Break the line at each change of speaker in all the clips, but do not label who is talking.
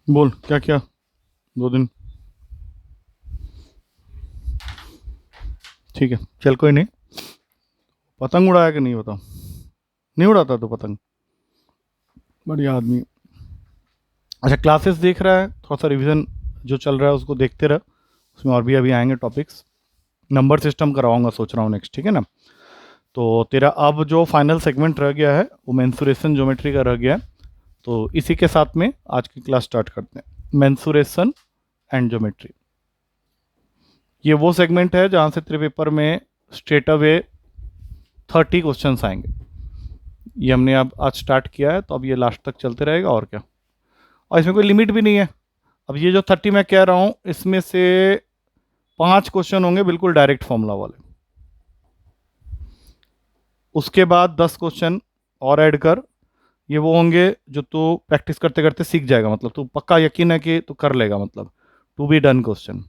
बोल क्या क्या 2 दिन। ठीक है, चल कोई नहीं। पतंग उड़ाया कि नहीं बताओ। नहीं उड़ाता तो पतंग। बढ़िया आदमी। अच्छा, क्लासेस देख रहा है, थोड़ा सा रिवीजन जो चल रहा है उसको देखते रह। उसमें और भी अभी आएंगे टॉपिक्स। नंबर सिस्टम करवाऊंगा सोच रहा हूँ नेक्स्ट, ठीक है ना। तो तेरा अब जो फाइनल सेगमेंट रह गया है वो मेंसुरेशन ज्योमेट्री का रह गया है। तो इसी के साथ में आज की क्लास स्टार्ट करते हैं, मेंसुरेशन एंड ज्योमेट्री। ये वो सेगमेंट है जहाँ से तेरे पेपर में स्ट्रेट अवे 30 क्वेश्चन आएंगे। ये हमने अब आज स्टार्ट किया है, तो अब ये लास्ट तक चलते रहेगा और क्या। और इसमें कोई लिमिट भी नहीं है। अब ये जो 30 मैं कह रहा हूँ इसमें से 5 क्वेश्चन होंगे बिल्कुल डायरेक्ट फॉर्मूला वाले। उसके बाद 10 क्वेश्चन और ऐड कर। ये वो होंगे जो तू प्रैक्टिस करते करते सीख जाएगा, मतलब तू पक्का यकीन है कि तू कर लेगा, मतलब to be done question.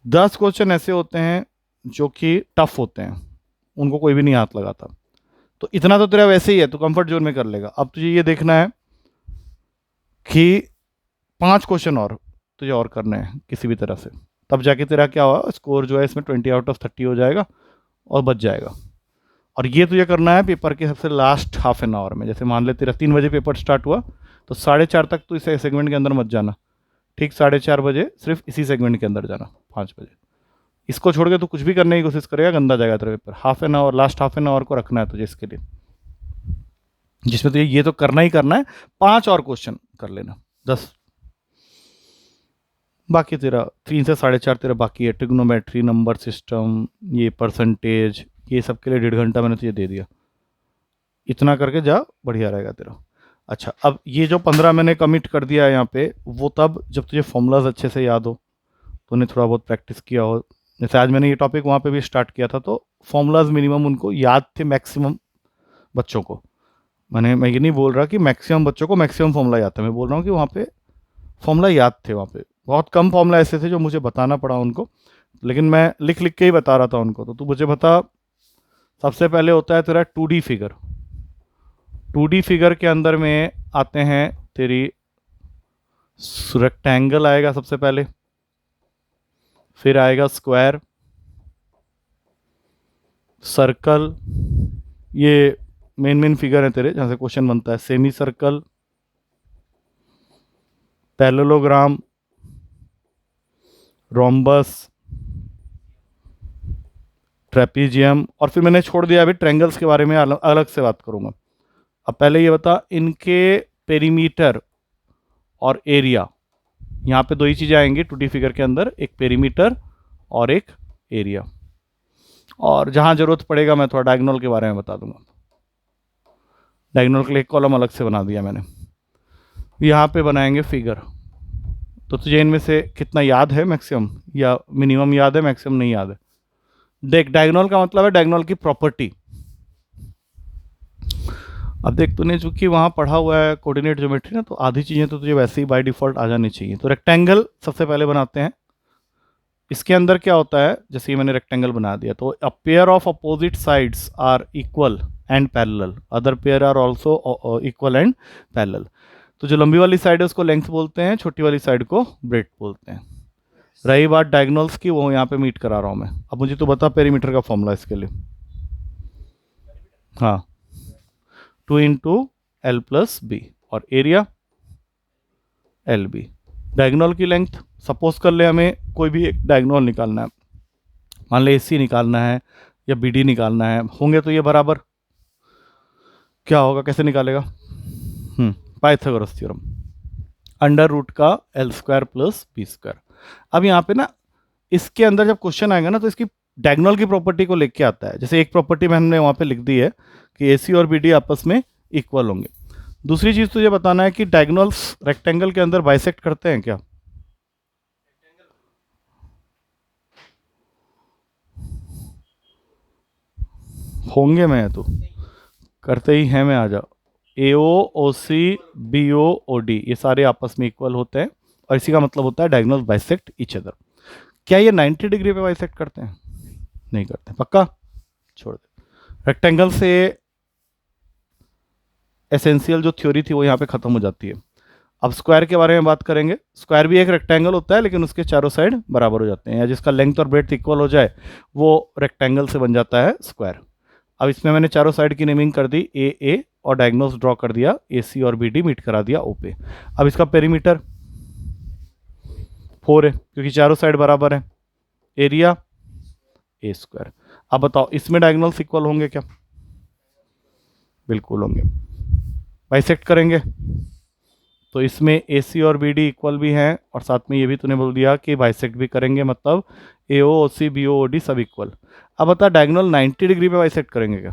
10 question ऐसे होते हैं जो कि टफ होते हैं, उनको कोई भी नहीं हाथ लगाता। तो इतना तो तेरा वैसे ही है, तू कंफर्ट जोन में कर लेगा। अब तुझे ये देखना है कि 5 क्वेश्चन और तुझे और करने हैं किसी भी तरह से, तब जाके तेरा क्या हुआ स्कोर जो है इसमें 20 आउट ऑफ 30 हो जाएगा और बच जाएगा। और ये तुझे करना है पेपर के सबसे लास्ट हाफ एन आवर में। जैसे मान ले तेरा 3 बजे पेपर स्टार्ट हुआ, तो 4:30 तक तो इस सेगमेंट के अंदर मत जाना। ठीक 4:30 बजे सिर्फ इसी सेगमेंट के अंदर जाना, 5 बजे। इसको छोड़ के तू कुछ भी करने की कोशिश करेगा, गंदा जाएगा तेरा paper. Half an hour, last half an hour को रखना है तुझे इसके लिए, जिसमें तुझे ये तो करना ही करना है। 5 और क्वेश्चन कर लेना, 10। बाकी तेरा 3 से 4:30 तेरा बाकी है, ट्रिग्नोमेट्री, नंबर सिस्टम, ये परसेंटेज, ये सब के लिए 1.5 घंटा मैंने तुझे दे दिया। इतना करके जा, बढ़िया रहेगा तेरा। अच्छा, अब ये जो 15 मैंने कमिट कर दिया है यहाँ पे, वो तब जब तुझे फॉर्मूलाज अच्छे से याद हो, तूने थोड़ा बहुत प्रैक्टिस किया हो। जैसे आज मैंने ये टॉपिक वहाँ पे भी स्टार्ट किया था, तो फॉर्मूलाज मिनिमम उनको याद थे मैक्सिमम बच्चों को। मैं ये नहीं बोल रहा कि मैक्सिमम बच्चों को मैक्सिमम फॉर्मूला याद था, मैं बोल रहा हूँ कि वहाँ पे फॉर्मूला याद थे। वहाँ पे बहुत कम फॉर्मूला ऐसे थे जो मुझे बताना पड़ा उनको, लेकिन मैं लिख लिख के ही बता रहा था उनको। तो तू मुझे बता, सबसे पहले होता है तेरा 2D फिगर। 2D फिगर के अंदर में आते हैं तेरी रेक्टेंगल आएगा सबसे पहले, फिर आएगा स्क्वायर, सर्कल, ये मेन मेन फिगर है तेरे जहाँ से क्वेश्चन बनता है। Semi circle, parallelogram, rhombus, trapezium, और फिर मैंने छोड़ दिया अभी ट्रेंगल्स के बारे में अलग अलग से बात करूंगा। अब पहले ये बता, इनके पेरीमीटर और एरिया, यहाँ पे 2 ही चीज़ें आएंगी 2D फिगर के अंदर, एक पेरीमीटर और एक एरिया। और जहाँ ज़रूरत पड़ेगा मैं थोड़ा डायगोनल के बारे में बता दूंगा। डायगोनल के लिए एक कॉलम अलग से बना दिया मैंने। यहाँ पे बनाएंगे फिगर। तो तुझे इनमें से कितना याद है मैक्सिमम, या मिनिमम याद है, मैक्सिमम नहीं याद है? देख, डायगोनल का मतलब है डायगोनल की प्रॉपर्टी। अब देख, तूने चूंकि वहाँ पढ़ा हुआ है कोऑर्डिनेट ज्योमेट्री ना, तो आधी चीज़ें तो तुझे वैसे ही बाय डिफॉल्ट आ जानी चाहिए। तो रेक्टेंगल सबसे पहले बनाते हैं। इसके अंदर क्या होता है, जैसे ये मैंने रेक्टेंगल बना दिया, तो a pair of opposite sides are equal and parallel, other pair are also equal and parallel. तो जो लंबी वाली साइड है उसको लेंथ बोलते हैं, छोटी वाली साइड को ब्रेड्थ बोलते हैं। रही बात डायगोनल्स की, वो यहाँ पे मीट करा रहा हूँ मैं। अब मुझे तो बता पेरीमीटर का फॉर्मूला इसके लिए। हाँ, 2 × L + B, और एरिया LB। डायगोनल की लेंथ, सपोज कर ले हमें कोई भी एक डायगोनल निकालना है, मान ले AC निकालना है या BD निकालना है, होंगे तो ये बराबर क्या होगा, कैसे निकालेगा? Pythagoras theorem, √L² + B²। अब यहाँ पे ना, इसके अंदर जब क्वेश्चन आएगा ना, तो इसकी डायगोनल की प्रॉपर्टी को लेके आता है। जैसे एक प्रॉपर्टी मैंने वहाँ पे लिख दी है कि AC और BD आपस में इक्वल होंगे। दूसरी चीज़ तुझे बताना है कि डायगोनल्स रेक्टेंगल के अंदर बाइसेक्ट करते हैं क्या? होंगे, मैं तो करते ही हैं, मैं आ जाओ। AO OC BO OD ये सारे आपस में इक्वल होते हैं, और इसी का मतलब होता है डायगोनल बाइसेक्ट ईच अदर। क्या ये 90 डिग्री पे बाइसेक्ट करते हैं? नहीं करते, पक्का छोड़ दे। रेक्टेंगल से एसेंशियल जो थ्योरी थी वो यहाँ पे खत्म हो जाती है। अब स्क्वायर के बारे में बात करेंगे। स्क्वायर भी एक रेक्टेंगल होता है, लेकिन उसके चारों साइड बराबर हो जाते हैं, या जिसका लेंथ और ब्रेड्थ इक्वल हो जाए वो रेक्टेंगल से बन जाता है स्क्वायर। अब इसमें मैंने चारों साइड की नेमिंग कर दी ए और डायगोनल्स ड्रॉ कर दिया, ए सी और बी डी मीट करा दिया ओ पे। अब इसका पेरीमीटर 4 है क्योंकि चारों साइड बराबर है। Area A square. अब बताओ इसमें डायगोनल्स इक्वल होंगे क्या? बिल्कुल होंगे। बाइसेक्ट करेंगे तो इसमें ए सी और बी डी इक्वल भी हैं, और साथ में ये भी तूने बोल दिया कि बाइसेक्ट भी करेंगे, मतलब A O C B O D सब इक्वल। अब बता डायगोनल 90 डिग्री पे बाइसेक्ट करेंगे क्या?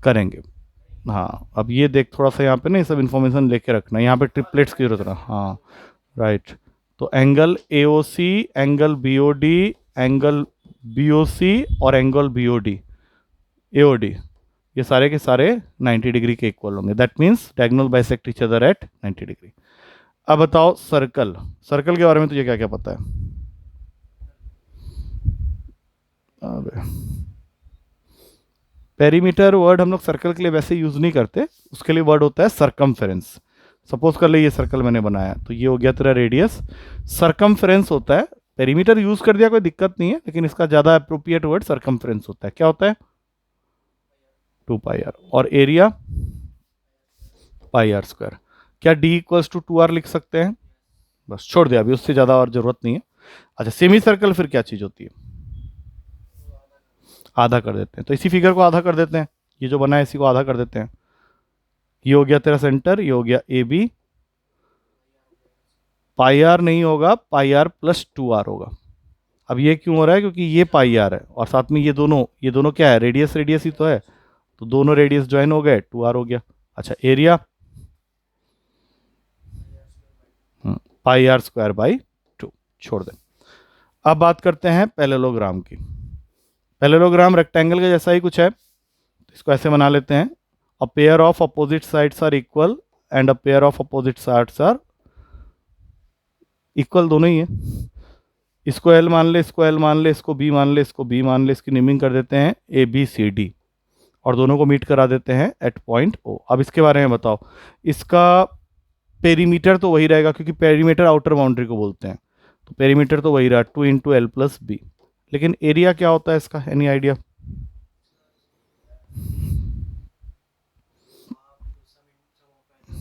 करेंगे। हाँ, अब ये देख थोड़ा सा यहाँ पे ना ये सब इन्फॉर्मेशन लेके रखना, यहाँ पे ट्रिपलेट्स की जरूरत है। हाँ राइट। तो angle A O C, angle B O D, angle B O C और angle B O D A O D, ये सारे के सारे 90 डिग्री के इक्वल होंगे। That means diagonal bisect each other at 90 degree. अब बताओ सर्कल, सर्कल के बारे में तुझे क्या क्या पता है? अबे पेरीमीटर वर्ड हम लोग सर्कल के लिए वैसे यूज नहीं करते, उसके लिए वर्ड होता है सरकमफेरेंस। सपोज कर ले ये सर्कल मैंने बनाया, तो ये हो गया तेरा रेडियस, सरकमफेरेंस होता है। पेरीमीटर यूज कर दिया कोई दिक्कत नहीं है, लेकिन इसका ज्यादा अप्रोप्रिएट वर्ड सरकमफेरेंस होता है। क्या होता है? 2 पाई आर। और एरिया पाई आर स्क्वायर। क्या डी इक्वल्स टू 2 आर लिख सकते हैं? बस छोड़ दिया, अभी उससे ज़्यादा और ज़रूरत नहीं है। अच्छा सेमी सर्कल फिर क्या चीज़ होती है? आधा कर देते हैं, तो इसी फिगर को आधा कर देते हैं, ये जो बना है इसी को आधा कर देते हैं। ये हो गया तेरा सेंटर, ये हो गया ए बी। पाई आर नहीं होगा, पाई आर प्लस 2 आर होगा। अब ये क्यों हो रहा है? क्योंकि ये पाई आर है और साथ में ये दोनों क्या है? रेडियस रेडियस ही तो है, तो दोनों रेडियस ज्वाइन हो गए, 2 आर हो गया। अच्छा area pi are square by 2, छोड़ दें। अब बात करते हैं पैरेललोग्राम की। पैरेललोग्राम रेक्टेंगल के जैसा ही कुछ है, तो इसको ऐसे बना लेते हैं। A pair of opposite sides are equal and a pair of opposite sides are equal, दोनों ही है। इसको एल मान ले, इसको एल मान ले, इसको बी मान ले, इसको बी मान ले, इसकी नेमिंग कर देते हैं ए बी सी डी, और दोनों को मीट करा देते हैं एट पॉइंट ओ। अब इसके बारे में बताओ, इसका पेरीमीटर तो वही रहेगा क्योंकि पेरीमीटर आउटर बाउंड्री को बोलते हैं, तो पेरीमीटर तो वही रहा 2 इंटू एल प्लस बी। लेकिन एरिया क्या होता है इसका? Any idea?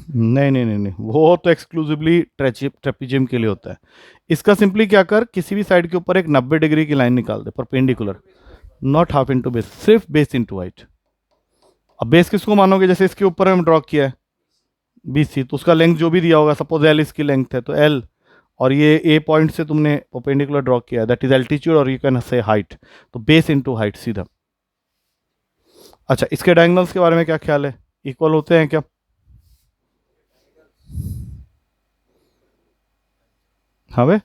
नहीं नहीं नहीं नहीं, वो तो एक्सक्लूसिवली ट्रेपीजियम के लिए होता है। इसका सिंपली क्या कर, किसी भी साइड के ऊपर एक 90 डिग्री की लाइन निकाल दे perpendicular, not half into base, सिर्फ बेस इंटू हाइट। अब बेस किसको मानोगे? जैसे इसके ऊपर हम ड्रॉ किया है बी सी, तो उसका लेंथ जो भी दिया होगा, सपोज एल इसकी लेंथ है तो एल, और ये ए पॉइंट से तुमने परपेंडिकुलर ड्रॉ किया है, दैट इज एल्टीट्यूड, और यू कैन से हाइट, तो बेस इंटू हाइट सीधा। अच्छा इसके डायगोनल्स के बारे में क्या ख्याल है? इक्वल होते हैं क्या? हाँ वे,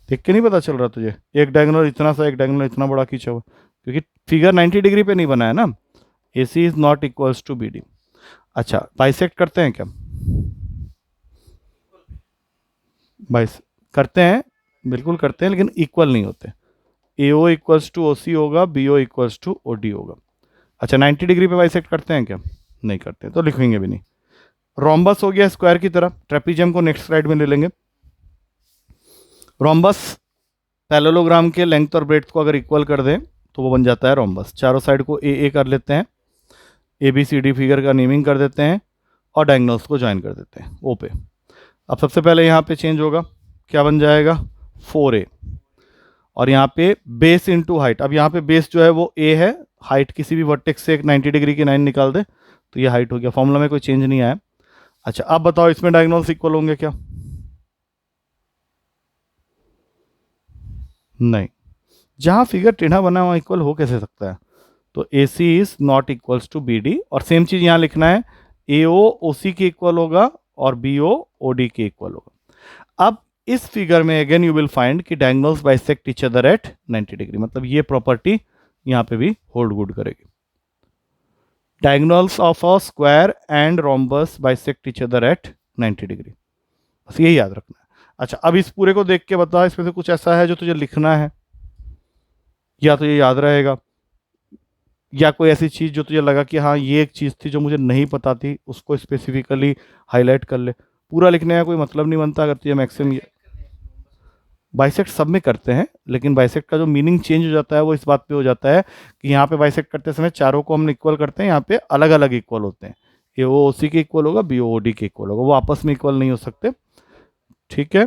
देख के नहीं पता चल रहा तुझे? एक डायगोनल इतना सा, एक डायगोनल इतना बड़ा खींचा हुआ, क्योंकि फिगर 90 डिग्री पे नहीं बना है ना। A C is not equals to B D. अच्छा बाइसेक्ट करते हैं क्या? बाइस करते हैं, बिल्कुल करते हैं, लेकिन इक्वल नहीं होते। ए ओ इक्वल्स टू ओ सी होगा, B O equals to O D होगा। अच्छा 90 डिग्री पे बाइसेक्ट करते हैं क्या? नहीं करते, तो लिखेंगे भी नहीं। रोम्बस हो गया स्क्वायर की तरह, ट्रेपीजियम को नेक्स्ट स्लाइड में ले लेंगे। रोम्बस पैरेललोग्राम के लेंथ और ब्रेड्थ को अगर इक्वल कर दें तो वो बन जाता है रोम्बस। चारों साइड को ए कर लेते हैं, A B C D figure का नेमिंग कर देते हैं, और डायगोनल्स को ज्वाइन कर देते हैं ओ पे। अब सबसे पहले यहाँ पे चेंज होगा, क्या बन जाएगा? 4a, और यहाँ पे बेस इंटू हाइट। अब यहाँ पे बेस जो है वो a है, हाइट किसी भी वर्टेक्स से एक 90 डिग्री की लाइन निकाल दे तो ये हाइट हो गया। फॉर्मूला में कोई चेंज नहीं आया। अच्छा अब बताओ इसमें डायगोनल्स इक्वल होंगे क्या? नहीं, जहाँ फिगर टेढ़ा बना हुआ इक्वल हो कैसे सकता है? तो A C is not equals to B D, और सेम चीज़ यहाँ लिखना है, ए ओ सी के इक्वल होगा और बी ओ डी के इक्वल होगा। अब इस फिगर में अगेन यू विल फाइंड कि diagonals bisect each other at 90 degree, मतलब ये प्रॉपर्टी यहाँ पे भी होल्ड गुड करेगी। Diagonals of a square and rhombus bisect each other at 90 degree, बस यही याद रखना है। अच्छा अब इस पूरे को देख के बता, इसमें से कुछ ऐसा है जो तुझे लिखना है, या तो ये याद रहेगा या कोई ऐसी चीज़ जो तुझे लगा कि हाँ ये एक चीज़ थी जो मुझे नहीं पता थी, उसको स्पेसिफिकली हाईलाइट कर ले। पूरा लिखने का कोई मतलब नहीं बनता अगर तुझे मैक्सिमम। बाइसेक्ट सब में करते हैं, लेकिन बाइसेक्ट का जो मीनिंग चेंज हो जाता है वो इस बात पे हो जाता है कि यहाँ पे बाइसेक्ट करते समय चारों को हम इक्वल करते हैं, यहाँ पे अलग अलग इक्वल होते हैं। ए ओ सी के इक्वल होगा, बी ओ डी के इक्वल होगा, वो आपस में इक्वल नहीं हो सकते। ठीक है।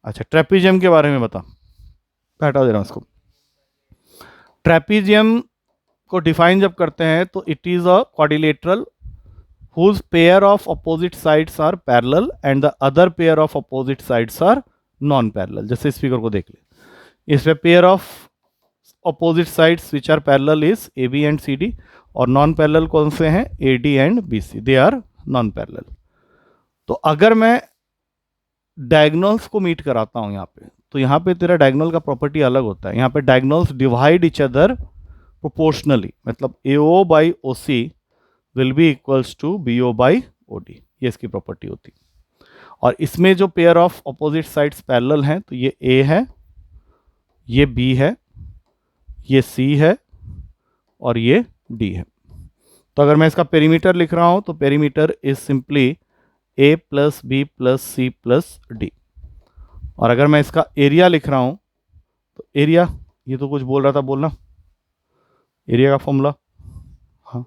अच्छा, ट्रेपीजियम के बारे में बता। मैं हटा दे रहा हूँ इसको। ट्रेपीजियम को डिफाइन जब करते हैं तो it is a quadrilateral whose pair of opposite sides are parallel and the other pair of opposite sides are non parallel. जैसे इस फिगर को देख ले, इसमें pair of opposite sides which are parallel is A B and C D, और non parallel कौन से हैं, A D and B C, they are non parallel. तो अगर मैं डायगोनल्स को मीट कराता हूं यहाँ पे, तो यहाँ पे तेरा डायगोनल का प्रॉपर्टी अलग होता है। यहाँ पे diagonals divide each other proportionally, मतलब A O by O C will be equals to B O by O D, ये इसकी प्रॉपर्टी होती है। और इसमें जो pair of opposite sides parallel हैं, तो ये ए है, ये बी है, ये सी है और ये डी है। तो अगर मैं इसका पेरीमीटर लिख रहा हूं तो perimeter is simply A plus B plus C plus D. और अगर मैं इसका एरिया लिख रहा हूं तो एरिया, ये तो कुछ बोल रहा था, बोलना एरिया का फॉर्मूला। हाँ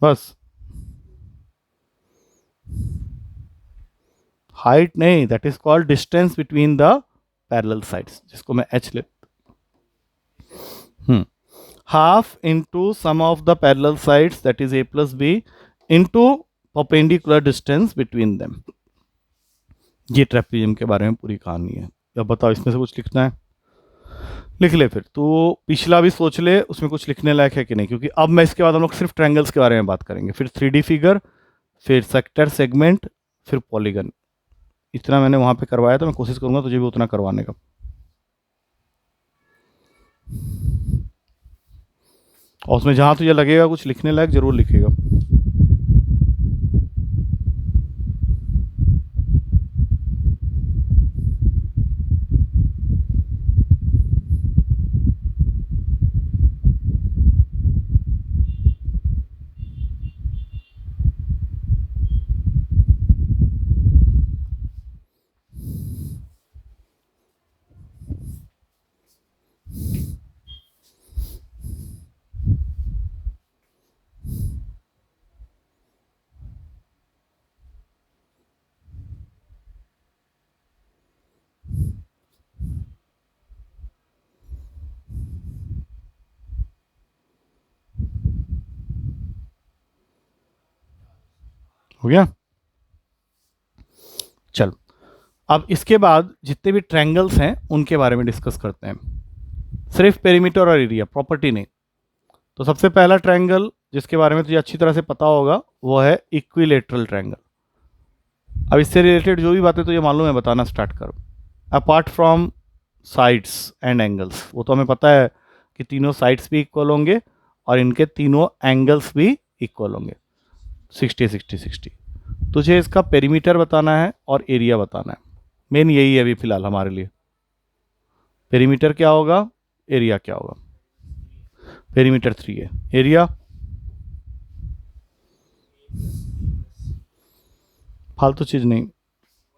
बस, हाइट नहीं, that is called distance between the parallel sides, जिसको मैं एच ले, half into sum of the parallel sides that is A plus B into perpendicular distance between them. ये ट्रेपीजियम के बारे में पूरी कहानी है। अब बताओ इसमें से कुछ लिखना है, लिख ले। फिर तो पिछला भी सोच ले, उसमें कुछ लिखने लायक है कि नहीं, क्योंकि अब मैं इसके बाद हम लोग सिर्फ ट्रायंगल्स के बारे में बात करेंगे, फिर 3D फिगर, फिर सेक्टर सेगमेंट, फिर पॉलीगन। इतना मैंने वहां पे करवाया, तो मैं कोशिश करूंगा तुझे भी उतना करवाने का। और उसमें जहां तुझे लगेगा कुछ लिखने लायक जरूर लिखेगा। हो गया। चल, अब इसके बाद जितने भी ट्रायंगल्स हैं उनके बारे में डिस्कस करते हैं, सिर्फ पेरीमीटर और एरिया, प्रॉपर्टी नहीं। तो सबसे पहला ट्रायंगल जिसके बारे में तुझे अच्छी तरह से पता होगा वो है इक्विलेटरल ट्रायंगल। अब इससे रिलेटेड जो भी बातें तुझे मालूम है बताना स्टार्ट करो। Apart from sides and angles, वो तो हमें पता है कि तीनों साइड्स भी इक्वल होंगे और इनके तीनों एंगल्स भी इक्वल होंगे, 60 60 60। तुझे इसका पेरीमीटर बताना है और एरिया बताना है, मेन यही है अभी फिलहाल हमारे लिए। पेरीमीटर क्या होगा, एरिया क्या होगा। पेरीमीटर 3 है, एरिया फालतू चीज नहीं,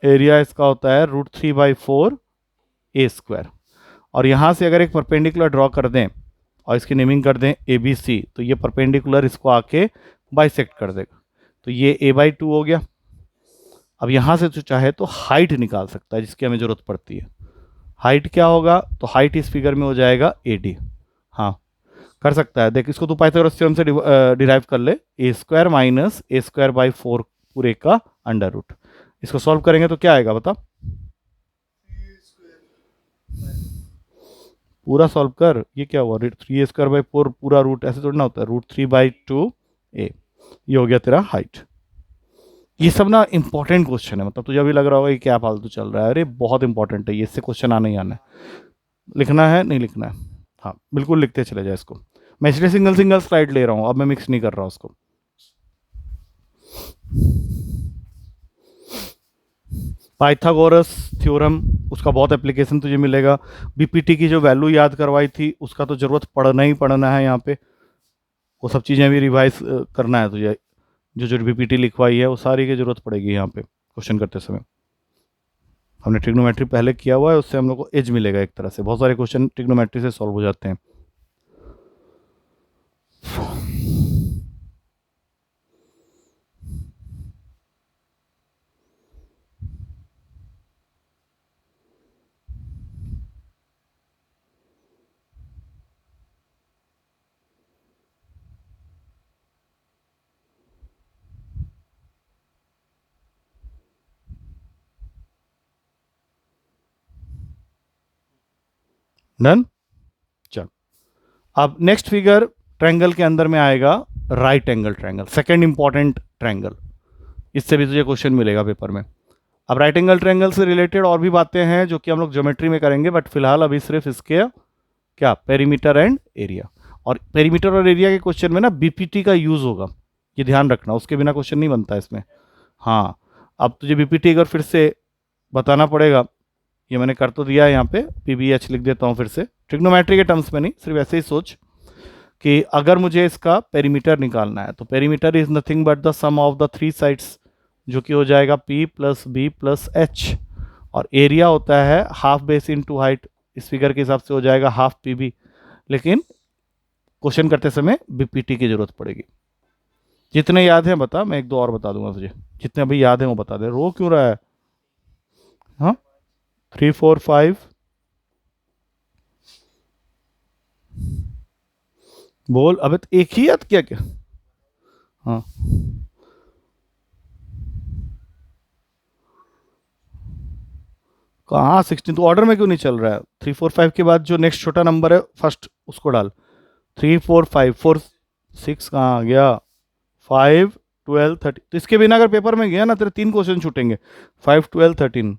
एरिया इसका होता है √3/4 ए स्क्वायर। और यहाँ से अगर एक परपेंडिकुलर ड्रॉ कर दें और इसकी नेमिंग कर दें ABC, तो ये परपेंडिकुलर इसको आके बाइसेक्ट कर देगा, तो ये a/2 हो गया। अब यहाँ से तो चाहे तो हाइट निकाल सकता है, जिसकी हमें ज़रूरत पड़ती है। हाइट क्या होगा, तो हाइट इस फिगर में हो जाएगा AD। हाँ कर सकता है, देख इसको तो पाइथागोरस थ्योरम से डिराइव कर ले, a² - a²/4 पूरे का अंडर रूट। इसको सॉल्व करेंगे तो क्या आएगा बता, पूरा सॉल्व कर। ये क्या हुआ, 3a²/4 पूरा रूट, ऐसे थोड़ी ना होता है, √3/2a। ये हो गया तेरा हाइट। ये सब ना इंपॉर्टेंट क्वेश्चन है, मतलब तुझे अभी लग रहा होगा कि क्या फालतू चल रहा है, अरे बहुत इंपॉर्टेंट है ये, इससे क्वेश्चन आना ही आना है। लिखना है नहीं लिखना है, हाँ बिल्कुल लिखते चले जाए इसको। मैं इसलिए सिंगल सिंगल स्लाइड ले रहा हूँ, अब मैं मिक्स नहीं कर रहा हूँ उसको। पाइथागोरस थ्योरम, उसका बहुत एप्लीकेशन तुझे मिलेगा। बीपीटी की जो वैल्यू याद करवाई थी उसका तो ज़रूरत पड़ना ही पड़ना है यहाँ पे। वो सब चीज़ें भी रिवाइज करना है तुझे, जो जो पीपीटी लिखवाई है वो सारी की ज़रूरत पड़ेगी यहाँ पे क्वेश्चन करते समय। हमने ट्रिग्नोमेट्री पहले किया हुआ है, उससे हम लोग को एज मिलेगा एक तरह से, बहुत सारे क्वेश्चन ट्रिग्नोमेट्री से सॉल्व हो जाते हैं। डन। चल, अब नेक्स्ट फिगर ट्रायंगल के अंदर में आएगा right angle triangle, second important triangle, इससे भी तुझे क्वेश्चन मिलेगा पेपर में। अब राइट एंगल ट्रायंगल से रिलेटेड और भी बातें हैं जो कि हम लोग ज्योमेट्री में करेंगे, बट फिलहाल अभी सिर्फ इसके क्या पेरीमीटर एंड एरिया, और पेरीमीटर और एरिया के क्वेश्चन में ना बीपीटी का यूज होगा, ये ध्यान रखना, उसके बिना क्वेश्चन नहीं बनता इसमें। हाँ, अब तुझे बीपीटी अगर फिर से बताना पड़ेगा, ये मैंने कर तो दिया है यहाँ पे, पीबीएच लिख देता हूँ फिर से, ट्रिग्नोमेट्री के टर्म्स में नहीं, सिर्फ ऐसे ही सोच कि अगर मुझे इसका पेरीमीटर निकालना है तो perimeter is nothing but the sum of the three sides, जो कि हो जाएगा p plus B plus H, और एरिया होता है half base into height, इस फिगर के हिसाब से हो जाएगा हाफ पी बी, लेकिन क्वेश्चन करते समय बीपीटी की जरूरत पड़ेगी। जितने याद हैं बता, मैं एक दो और बता दूंगा तुझे, जितने अभी याद हैं वो बता दे। रो क्यों रहा है? हाँ, 3 4 5, बोल, अबे तो एक ही याद किया क्या? हाँ, कहाँ 16, तो ऑर्डर में क्यों नहीं चल रहा है? 3 4 5 के बाद जो नेक्स्ट छोटा नंबर है फर्स्ट उसको डाल, 3 4 5 4 6 कहाँ आ गया, 5 12 13, तो इसके बिना अगर पेपर में गया ना तेरे 3 क्वेश्चन छूटेंगे, 5 12 13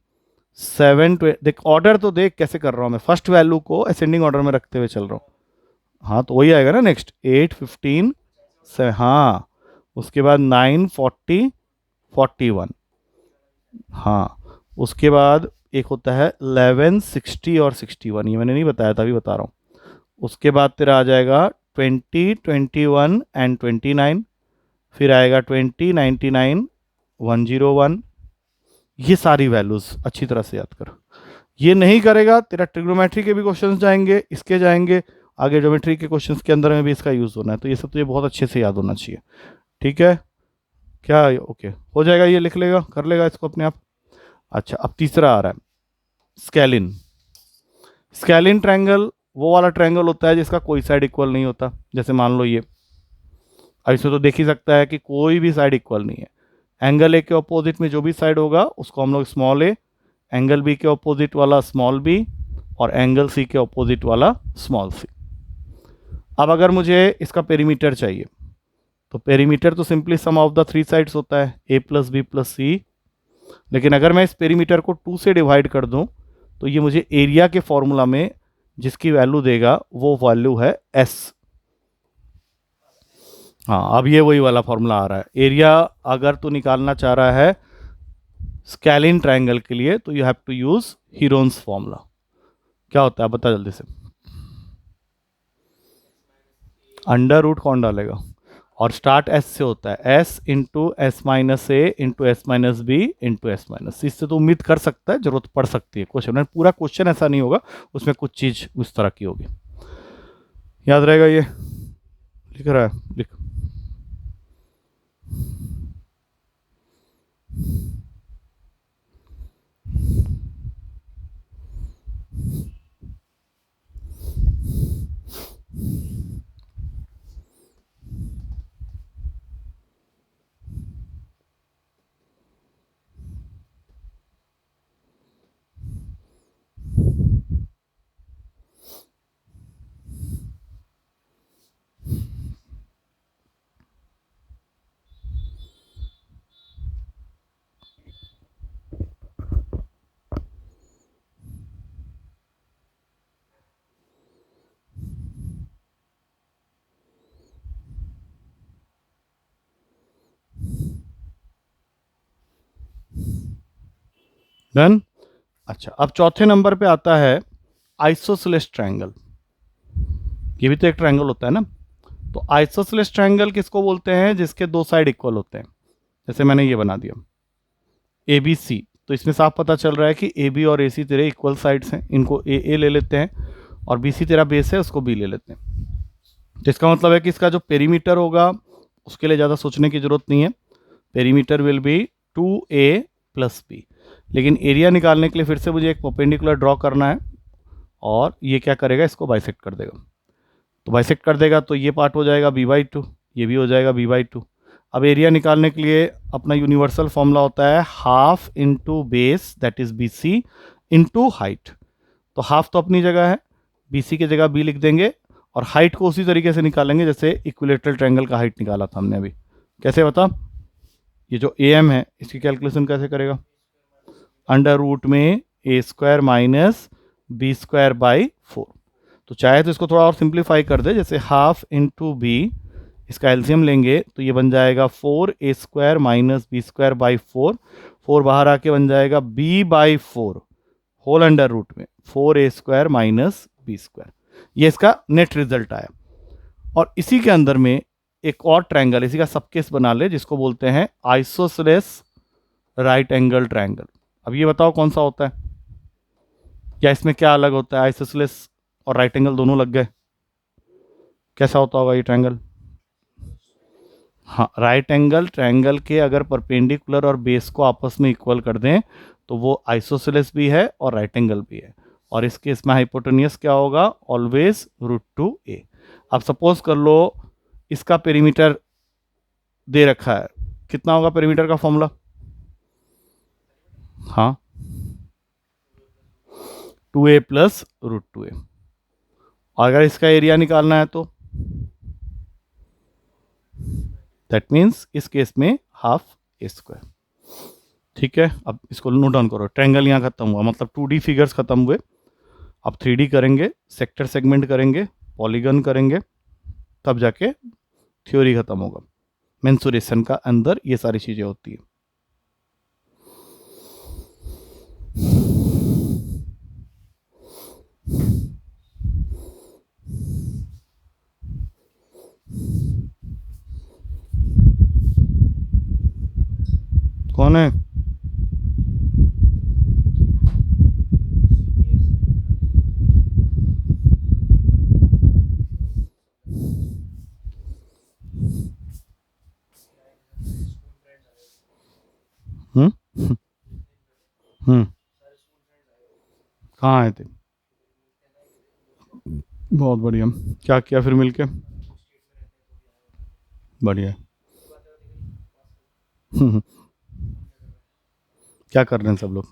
7 देख ऑर्डर तो देख कैसे कर रहा हूँ मैं, फर्स्ट वैल्यू को असेंडिंग ऑर्डर में रखते हुए चल रहा हूँ। हाँ, तो वही आएगा ना नेक्स्ट, 8 15 से, हाँ, उसके बाद 9 40 41, हाँ, उसके बाद एक होता है 11 60 और 61, ये मैंने नहीं बताया था, अभी बता रहा हूँ। उसके बाद तेरा आ जाएगा 20 21 एंड 29, फिर आएगा 20 99 101, ये सारी वैल्यूज अच्छी तरह से याद कर। ये नहीं करेगा तेरा ट्रिग्नोमेट्री के भी क्वेश्चंस जाएंगे, इसके जाएंगे, आगे ज्योमेट्री के क्वेश्चंस के अंदर में भी इसका यूज होना है, तो ये सब तुझे बहुत अच्छे से याद होना चाहिए। ठीक है क्या? ओके, हो जाएगा, ये लिख लेगा, कर लेगा इसको अपने आप। अच्छा, अब तीसरा आ रहा है स्केलिन। स्केलिन ट्रायंगल वो वाला ट्रायंगल होता है जिसका कोई साइड इक्वल नहीं होता, जैसे मान लो ये, अब इसमें तो देख ही सकता है कि कोई भी साइड इक्वल नहीं है। एंगल ए के अपोजिट में जो भी साइड होगा उसको हम लोग स्मॉल ए, एंगल बी के अपोजिट वाला स्मॉल बी, और एंगल सी के अपोजिट वाला स्मॉल सी। अब अगर मुझे इसका पेरीमीटर चाहिए तो पेरीमीटर तो simply some of the three sides होता है, ए प्लस बी प्लस सी, लेकिन अगर मैं इस पेरीमीटर को 2 से डिवाइड कर दूं तो ये मुझे एरिया के फॉर्मूला में जिसकी वैल्यू देगा वो वैल्यू है एस। हाँ, अब ये वही वाला फॉर्मूला आ रहा है, एरिया अगर तू निकालना चाह रहा है स्केलिन ट्रायंगल के लिए तो you have to use Heron's formula. क्या होता है बता जल्दी से। अंडर रूट कौन डालेगा? और स्टार्ट एस से होता है, S into S minus A into S minus B into S minus C. इससे तो उम्मीद कर सकता है, जरूरत पड़ सकती है क्वेश्चन में, पूरा क्वेश्चन ऐसा नहीं होगा, उसमें कुछ चीज उस तरह की होगी। याद रहेगा ये? लिख रहा है, लिख। डन। अच्छा, अब चौथे नंबर पे आता है आइसोसेलेस ट्रायंगल। ये भी तो एक ट्रायंगल होता है ना, तो आइसोसेलेस ट्रायंगल किसको बोलते हैं? जिसके दो साइड इक्वल होते हैं। जैसे मैंने ये बना दिया ए बी सी, तो इसमें साफ पता चल रहा है कि ए बी और ए सी तेरे इक्वल साइड्स हैं, इनको ए ले लेते हैं, और बी सी तेरा बेस है, उसको बी ले लेते हैं। तो इसका मतलब है कि इसका जो पेरीमीटर होगा उसके लिए ज़्यादा सोचने की जरूरत नहीं है। Perimeter will be 2a plus B. लेकिन एरिया निकालने के लिए फिर से मुझे एक परपेंडिकुलर ड्रॉ करना है, और ये क्या करेगा? इसको बाइसेक्ट कर देगा। तो बाइसेक्ट कर देगा तो ये पार्ट हो जाएगा b/2, ये भी हो जाएगा b/2। अब एरिया निकालने के लिए अपना यूनिवर्सल फॉर्मूला होता है half into base, that is B C, into height. तो हाफ तो अपनी जगह है, बी सी की जगह b लिख देंगे, और हाइट को उसी तरीके से निकालेंगे जैसे इक्विलेटरल ट्रायंगल का हाइट निकाला था हमने अभी। कैसे बता? ये जो ए एम है इसकी कैलकुलेशन कैसे करेगा? अंडर रूट में a² माइनस b²/4। तो चाहे तो इसको थोड़ा और सिंप्लीफाई कर दे, जैसे हाफ इंटू बी, इसका एलसीएम लेंगे तो ये बन जाएगा 4a² माइनस b²/4। 4 बाहर आके बन जाएगा b/4 होल अंडर रूट में 4a² माइनस b²। ये इसका नेट रिजल्ट आया। और इसी के अंदर में एक और ट्रायंगल, इसी का सबकेस बना ले, जिसको बोलते हैं आइसोसेलेस राइट एंगल ट्रायंगल। अब ये बताओ कौन सा होता है, या इसमें क्या अलग होता है? आइसोसेलेस और राइट एंगल दोनों लग गए, कैसा होता होगा ये ट्रायंगल? हाँ, राइट एंगल ट्रायंगल के अगर परपेंडिकुलर और बेस को आपस में इक्वल कर दें तो वो आइसोसेलेस भी है और राइट एंगल भी है। और इस केस में हाइपोटेन्यूस क्या होगा? Always √2a। अब सपोज कर लो इसका पेरीमीटर दे रखा है, कितना होगा पेरीमीटर का फॉर्मूला? हाँ, 2a प्लस √2a। और अगर इसका एरिया निकालना है तो दैट मीन्स इस केस में हाफ a²। ठीक है, अब इसको नोट डाउन करो। ट्रायंगल यहाँ खत्म हुआ, मतलब 2D फिगर्स खत्म हुए। अब 3D करेंगे, सेक्टर सेगमेंट करेंगे, पॉलीगन करेंगे, तब जाके थ्योरी खत्म होगा। मेंसुरेशन का अंदर ये सारी चीजें होती है। कौन है? हम्म हम्म कहाँ आए थे? बहुत बढ़िया। क्या किया फिर मिलके? बढ़िया। क्या कर रहे हैं सब लोग?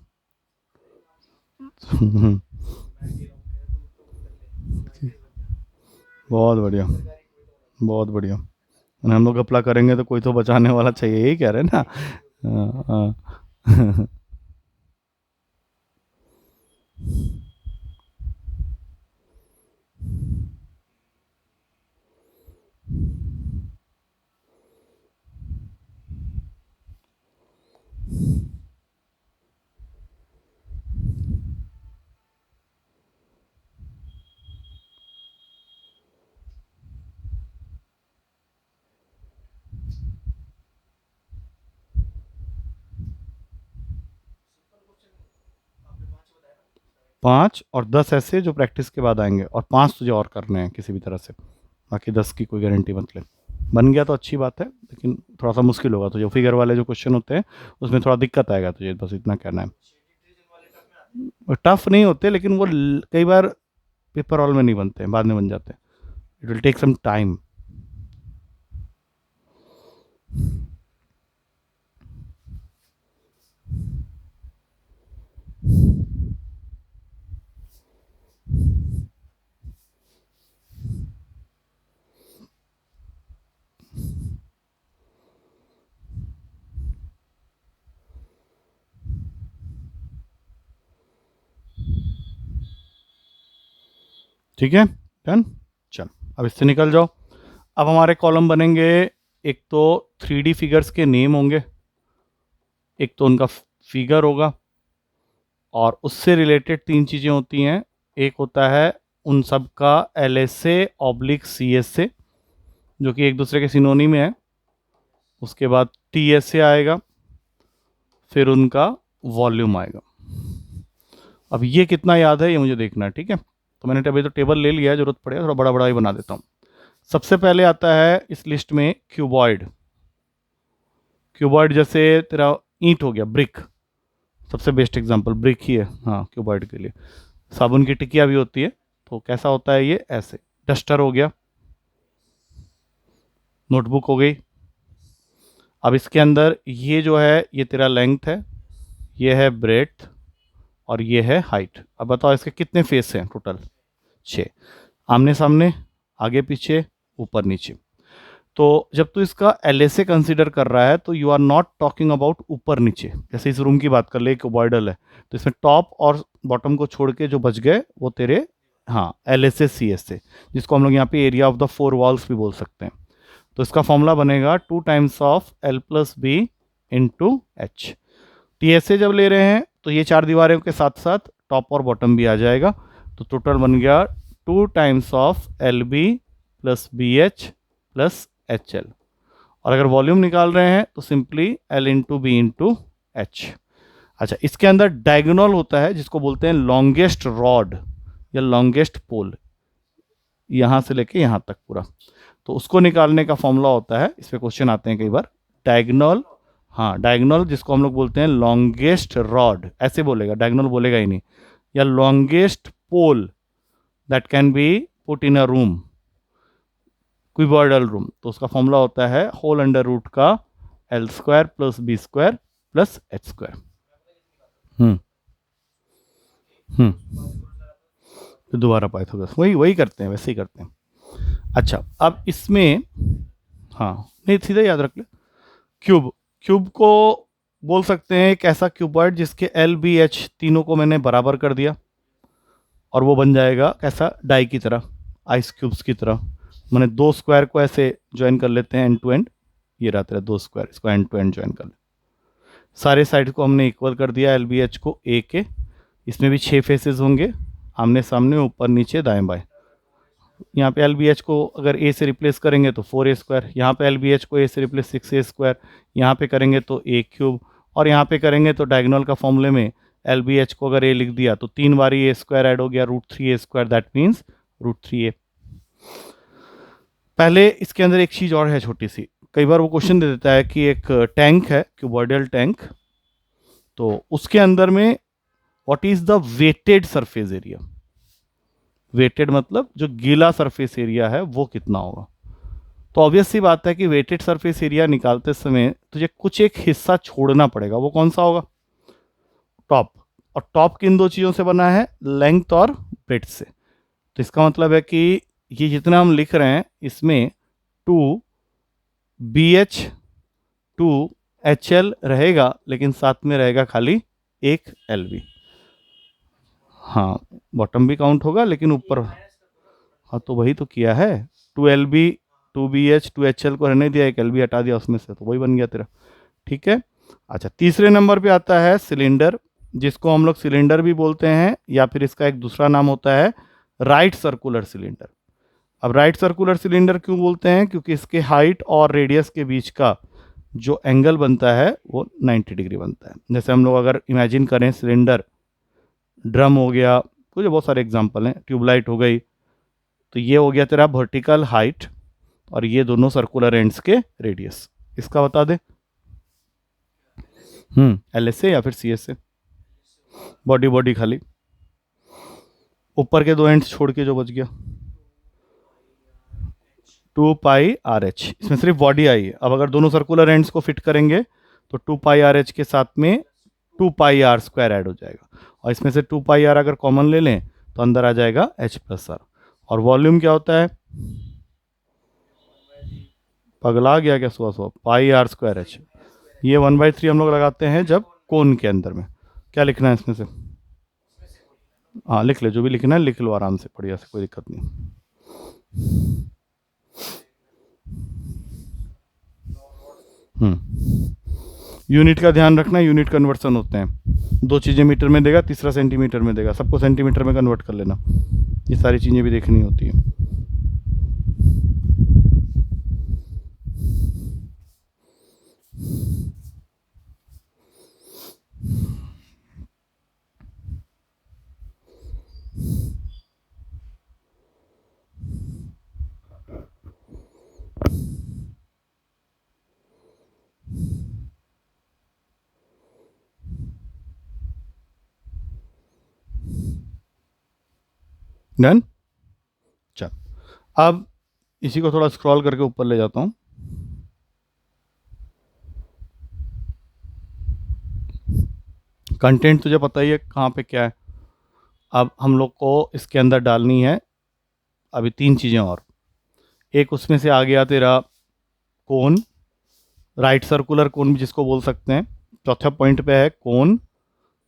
बहुत बढ़िया, बहुत बढ़िया। और हम लोग अप्लाई करेंगे तो कोई तो बचाने वाला चाहिए, यही कह रहे हैं ना? हाँ, हाँ। पाँच और 10 ऐसे जो प्रैक्टिस के बाद आएंगे, और 5 तुझे और करने हैं किसी भी तरह से। बाकी 10 की कोई गारंटी मत ले। बन गया तो अच्छी बात है, लेकिन थोड़ा सा मुश्किल होगा तुझे। फिगर वाले जो क्वेश्चन होते हैं उसमें थोड़ा दिक्कत आएगा तुझे, बस इतना कहना है। टफ नहीं होते, लेकिन वो कई बार पेपर हॉल में नहीं बनते हैं, बाद में बन जाते हैं। It will take some time. ठीक है, डन। चल, अब इससे निकल जाओ। अब हमारे कॉलम बनेंगे, एक तो 3D फिगर्स के नेम होंगे, एक तो उनका फिगर होगा, और उससे रिलेटेड 3 चीज़ें होती हैं। एक होता है उन सब का LSA/CSA, जो कि एक दूसरे के सिनोनिम है। उसके बाद TSA आएगा, फिर उनका वॉल्यूम आएगा। अब ये कितना याद है ये मुझे देखना है, ठीक है। तो मैंने अभी तो टेबल ले लिया है, जरूरत पड़े थोड़ा बड़ा बड़ा ही बना देता हूँ। सबसे पहले आता है इस लिस्ट में क्यूबॉइड। क्यूबॉइड जैसे तेरा ईंट हो गया, ब्रिक, सबसे बेस्ट एग्जांपल ब्रिक ही है, हाँ, क्यूबॉइड के लिए। साबुन की टिकिया भी होती है, तो कैसा होता है ये, ऐसे। डस्टर हो गया, नोटबुक हो गई। अब इसके अंदर ये जो है ये तेरा लेंथ है, ये है ब्रेड्थ, और ये है हाइट। अब बताओ इसके कितने फेस हैं टोटल? 6। आमने सामने, आगे पीछे, ऊपर नीचे। तो जब तू इसका LSA कंसीडर कर रहा है तो you are not talking about ऊपर नीचे। जैसे इस रूम की बात कर ले, क्यूबॉइडल है, तो इसमें टॉप और बॉटम को छोड़ के जो बच गए वो तेरे, हाँ, LSA CSA, जिसको हम लोग यहाँ पे एरिया ऑफ द 4 वॉल्स भी बोल सकते हैं। तो इसका फॉर्मूला बनेगा 2 times of L plus B into H. TSA जब ले रहे हैं तो ये 4 दीवारों के साथ साथ टॉप और बॉटम भी आ जाएगा, तो टोटल बन गया 2 times of LB plus BH plus HL। और अगर वॉल्यूम निकाल रहे हैं तो simply L into B into H. अच्छा, इसके अंदर डायगोनल होता है जिसको बोलते हैं लॉन्गेस्ट रॉड या लॉन्गेस्ट पोल, यहाँ से लेके यहाँ तक पूरा। तो उसको निकालने का फॉर्मूला होता है, इस पे क्वेश्चन आते हैं कई बार, डायगोनल। हाँ, डायगोनल जिसको हम लोग बोलते हैं लॉन्गेस्ट रॉड, ऐसे बोलेगा, डायगोनल बोलेगा ही नहीं, या longest pole that can be put in a room, cuboidal room. तो उसका फॉर्मूला होता है होल अंडर रूट का L square plus B square plus H square. तो दोबारा पाइथागोरस वही करते हैं, वैसे ही करते हैं। अच्छा, अब इसमें, हाँ, नहीं, सीधा याद रख ले। क्यूब को बोल सकते हैं एक ऐसा क्यूबॉइड जिसके LBH तीनों को मैंने बराबर कर दिया, और वो बन जाएगा कैसा, डाई की तरह, आइस क्यूब्स की तरह। मैंने 2 स्क्वायर को ऐसे ज्वाइन कर लेते हैं एंड टू एंड, ये रहता है 2 स्क्वायर, इसको एंड टू एंड ज्वाइन कर ले। सारे साइड को हमने इक्वल कर दिया, LBH को A के। इसमें भी 6 फेसेस होंगे, आमने सामने, ऊपर नीचे, दाएं बाएं। यहाँ पे LBH को अगर A से रिप्लेस करेंगे तो 4A स्क्वायर, यहाँ पे LBH को A से रिप्लेस 6A स्क्वायर, यहाँ पे करेंगे तो A क्यूब, और यहाँ पे करेंगे तो डायगोनल का फॉर्मूले में LBH को अगर A लिख दिया तो 3 बारी A स्क्वायर ऐड हो गया, √3A square, that means √3A। पहले इसके अंदर एक चीज़ और है छोटी सी, कई बार वो क्वेश्चन दे देता है कि एक टैंक है, क्यूबॉइडल टैंक, तो उसके अंदर में what is the wetted surface area. Wetted मतलब जो गीला सरफेस एरिया है वो कितना होगा। तो ऑब्वियस सी बात है कि वेटेड सरफेस एरिया निकालते समय तुझे कुछ एक हिस्सा छोड़ना पड़ेगा, वो कौन सा होगा, टॉप। और टॉप किन 2 चीज़ों से बना है, लेंथ और ब्रेड्थ से। तो इसका मतलब है कि ये जितना हम लिख रहे हैं इसमें 2BH 2HL रहेगा, लेकिन साथ में रहेगा खाली एक LB। हाँ, बॉटम भी काउंट होगा लेकिन ऊपर, हाँ, तो वही तो किया है, 2LB 2BH 2HL को रहने दिया, एक LB हटा दिया उसमें से, तो वही बन गया तेरा, ठीक है। अच्छा, तीसरे नंबर पे आता है सिलेंडर, जिसको हम लोग सिलेंडर भी बोलते हैं, या फिर इसका एक दूसरा नाम होता है राइट सर्कुलर सिलेंडर। अब राइट सर्कुलर सिलेंडर क्यों बोलते हैं, क्योंकि इसके हाइट और रेडियस के बीच का जो एंगल बनता है वो 90 डिग्री बनता है। जैसे हम लोग अगर इमेजिन करें सिलेंडर, ड्रम हो गया, कुछ बहुत सारे एग्जांपल हैं, ट्यूबलाइट हो गई, तो ये हो गया तेरा वर्टिकल हाइट, और ये दोनों सर्कुलर एंड्स के रेडियस। इसका बता दे, LSA या फिर CSA। बॉडी खाली, ऊपर के 2 एंड्स छोड़ के जो बच गया 2πRH, इसमें सिर्फ बॉडी आई है। अब अगर दोनों सर्कुलर एंड्स को फिट करेंगे तो 2πRH के साथ में 2πr स्क्वायर ऐड हो जाएगा, और इसमें से 2πr अगर कॉमन ले लें तो अंदर आ जाएगा H प्लस आर। और वॉल्यूम क्या होता है, पगला गया क्या, सुबह πr स्क्वायर H। ये 1/3 हम लोग लगाते हैं जब कोन के अंदर में। क्या लिखना है इसमें से, हाँ, लिख ले, जो भी लिखना है लिख लो आराम से, बढ़िया से, कोई दिक्कत नहीं। यूनिट का ध्यान रखना, यूनिट कन्वर्सन होते हैं, 2 चीज़ें मीटर में देगा, तीसरा सेंटीमीटर में देगा, सबको सेंटीमीटर में कन्वर्ट कर लेना, ये सारी चीज़ें भी देखनी होती है। डन। चल अब इसी को थोड़ा स्क्रॉल करके ऊपर ले जाता हूँ। कंटेंट तुझे पता ही है कहाँ पे क्या है। अब हम लोग को इसके अंदर डालनी है अभी 3 चीज़ें और। एक उसमें से आ गया तेरा कोन, राइट सर्कुलर कोन भी जिसको बोल सकते हैं। चौथा पॉइंट पे है कोन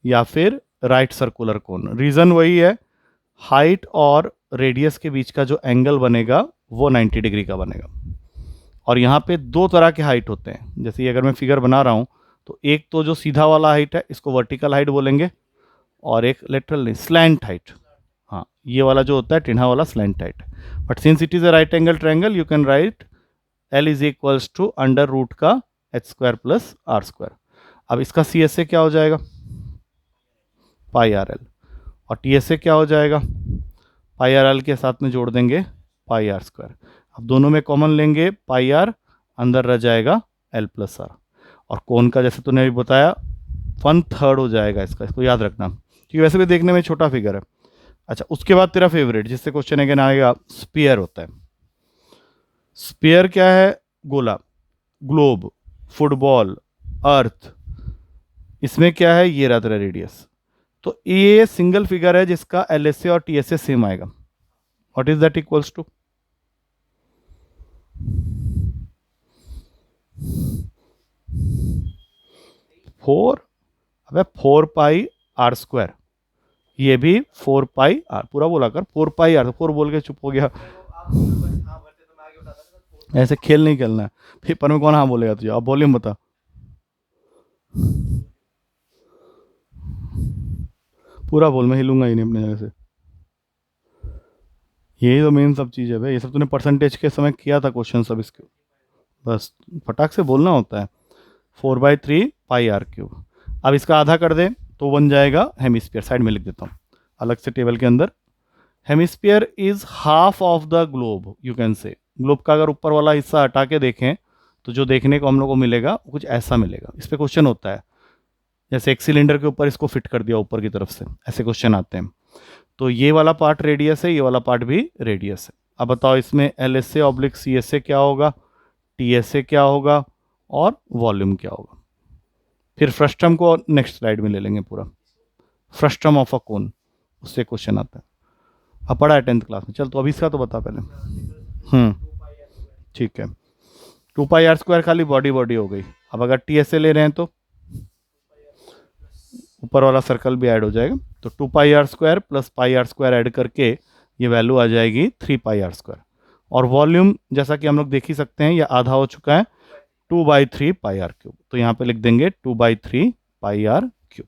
या फिर राइट सर्कुलर कोन। रीज़न वही है, हाइट और रेडियस के बीच का जो एंगल बनेगा वो 90 डिग्री का बनेगा। और यहाँ पे 2 तरह के हाइट होते हैं। जैसे अगर मैं फिगर बना रहा हूँ तो एक तो जो सीधा वाला हाइट है इसको वर्टिकल हाइट बोलेंगे, और एक लेटरल नहीं, स्लैंट हाइट। हाँ, ये वाला जो होता है टेढ़ा वाला slant height. But since it is a right angle triangle you can write L is equals to under root का h² प्लस r²। अब इसका CSA क्या हो जाएगा, पाई आर एल, और TSA क्या हो जाएगा, पाई आर एल के साथ में जोड़ देंगे पाई r²। अब दोनों में कॉमन लेंगे पाई आर, अंदर रह जाएगा L प्लस आर। और कोन का जैसे तूने अभी बताया 1/3 हो जाएगा इसको याद रखना, क्योंकि वैसे भी देखने में छोटा फिगर है। अच्छा, उसके बाद तेरा फेवरेट जिससे क्वेश्चन अगेन आएगा, स्पीयर होता है। स्पीयर क्या है, गोला, ग्लोब, फुटबॉल, अर्थ। इसमें क्या है, ये रहा तेरा रेडियस। तो ये सिंगल फिगर है जिसका LSA और TSA सेम आएगा। What is that equals to, four, अब 4 पाई r²। ये भी 4 पाई आर, पूरा बोला कर 4 पाई आर। 4 बोल के चुप हो गया। ऐसे खेल नहीं खेलना है, पेपर में कौन हाँ बोलेगा तुझे। अब वॉल्यूम बता। पूरा बोल, मैं हिलूंगा ही नहीं अपने जगह से। यही तो मेन सब चीज़ है भाई, ये सब तूने परसेंटेज के समय किया था क्वेश्चन सब इसके। बस फटाक से बोलना होता है। 4/3 पाई r³। अब इसका आधा कर दे तो बन जाएगा हेमिस्फीयर। साइड में लिख देता हूँ अलग से टेबल के अंदर। Hemisphere is half of the globe, you can say. Globe का अगर ऊपर वाला हिस्सा हटा के देखें तो जो देखने को हम लोग को मिलेगा कुछ ऐसा मिलेगा। इस पर क्वेश्चन होता है, जैसे एक सिलेंडर के ऊपर इसको फिट कर दिया ऊपर की तरफ से, ऐसे क्वेश्चन आते हैं। तो ये वाला पार्ट रेडियस है, ये वाला पार्ट भी रेडियस है। अब बताओ इसमें LSA ऑब्लिक CSA क्या होगा, TSA क्या होगा, और वॉल्यूम क्या होगा। फिर फ्रस्टम को नेक्स्ट स्लाइड में ले लेंगे पूरा। फ्रस्टम ऑफ अ कोन, उससे क्वेश्चन आता है। अब पढ़ा है 10th क्लास में। चल तो अभी इसका तो बता पहले। ठीक है, 2 पाई r² खाली बॉडी हो गई। अब अगर TSA ले रहे हैं तो ऊपर वाला सर्कल भी ऐड हो जाएगा। तो 2 पाई r² plus pi r² add करके ये वैल्यू आ जाएगी 3 पाई r²। और वॉल्यूम जैसा कि हम लोग देख ही सकते हैं, ये आधा हो चुका है, 2/3 पाई r³। तो यहाँ पे लिख देंगे 2/3 पाई r³।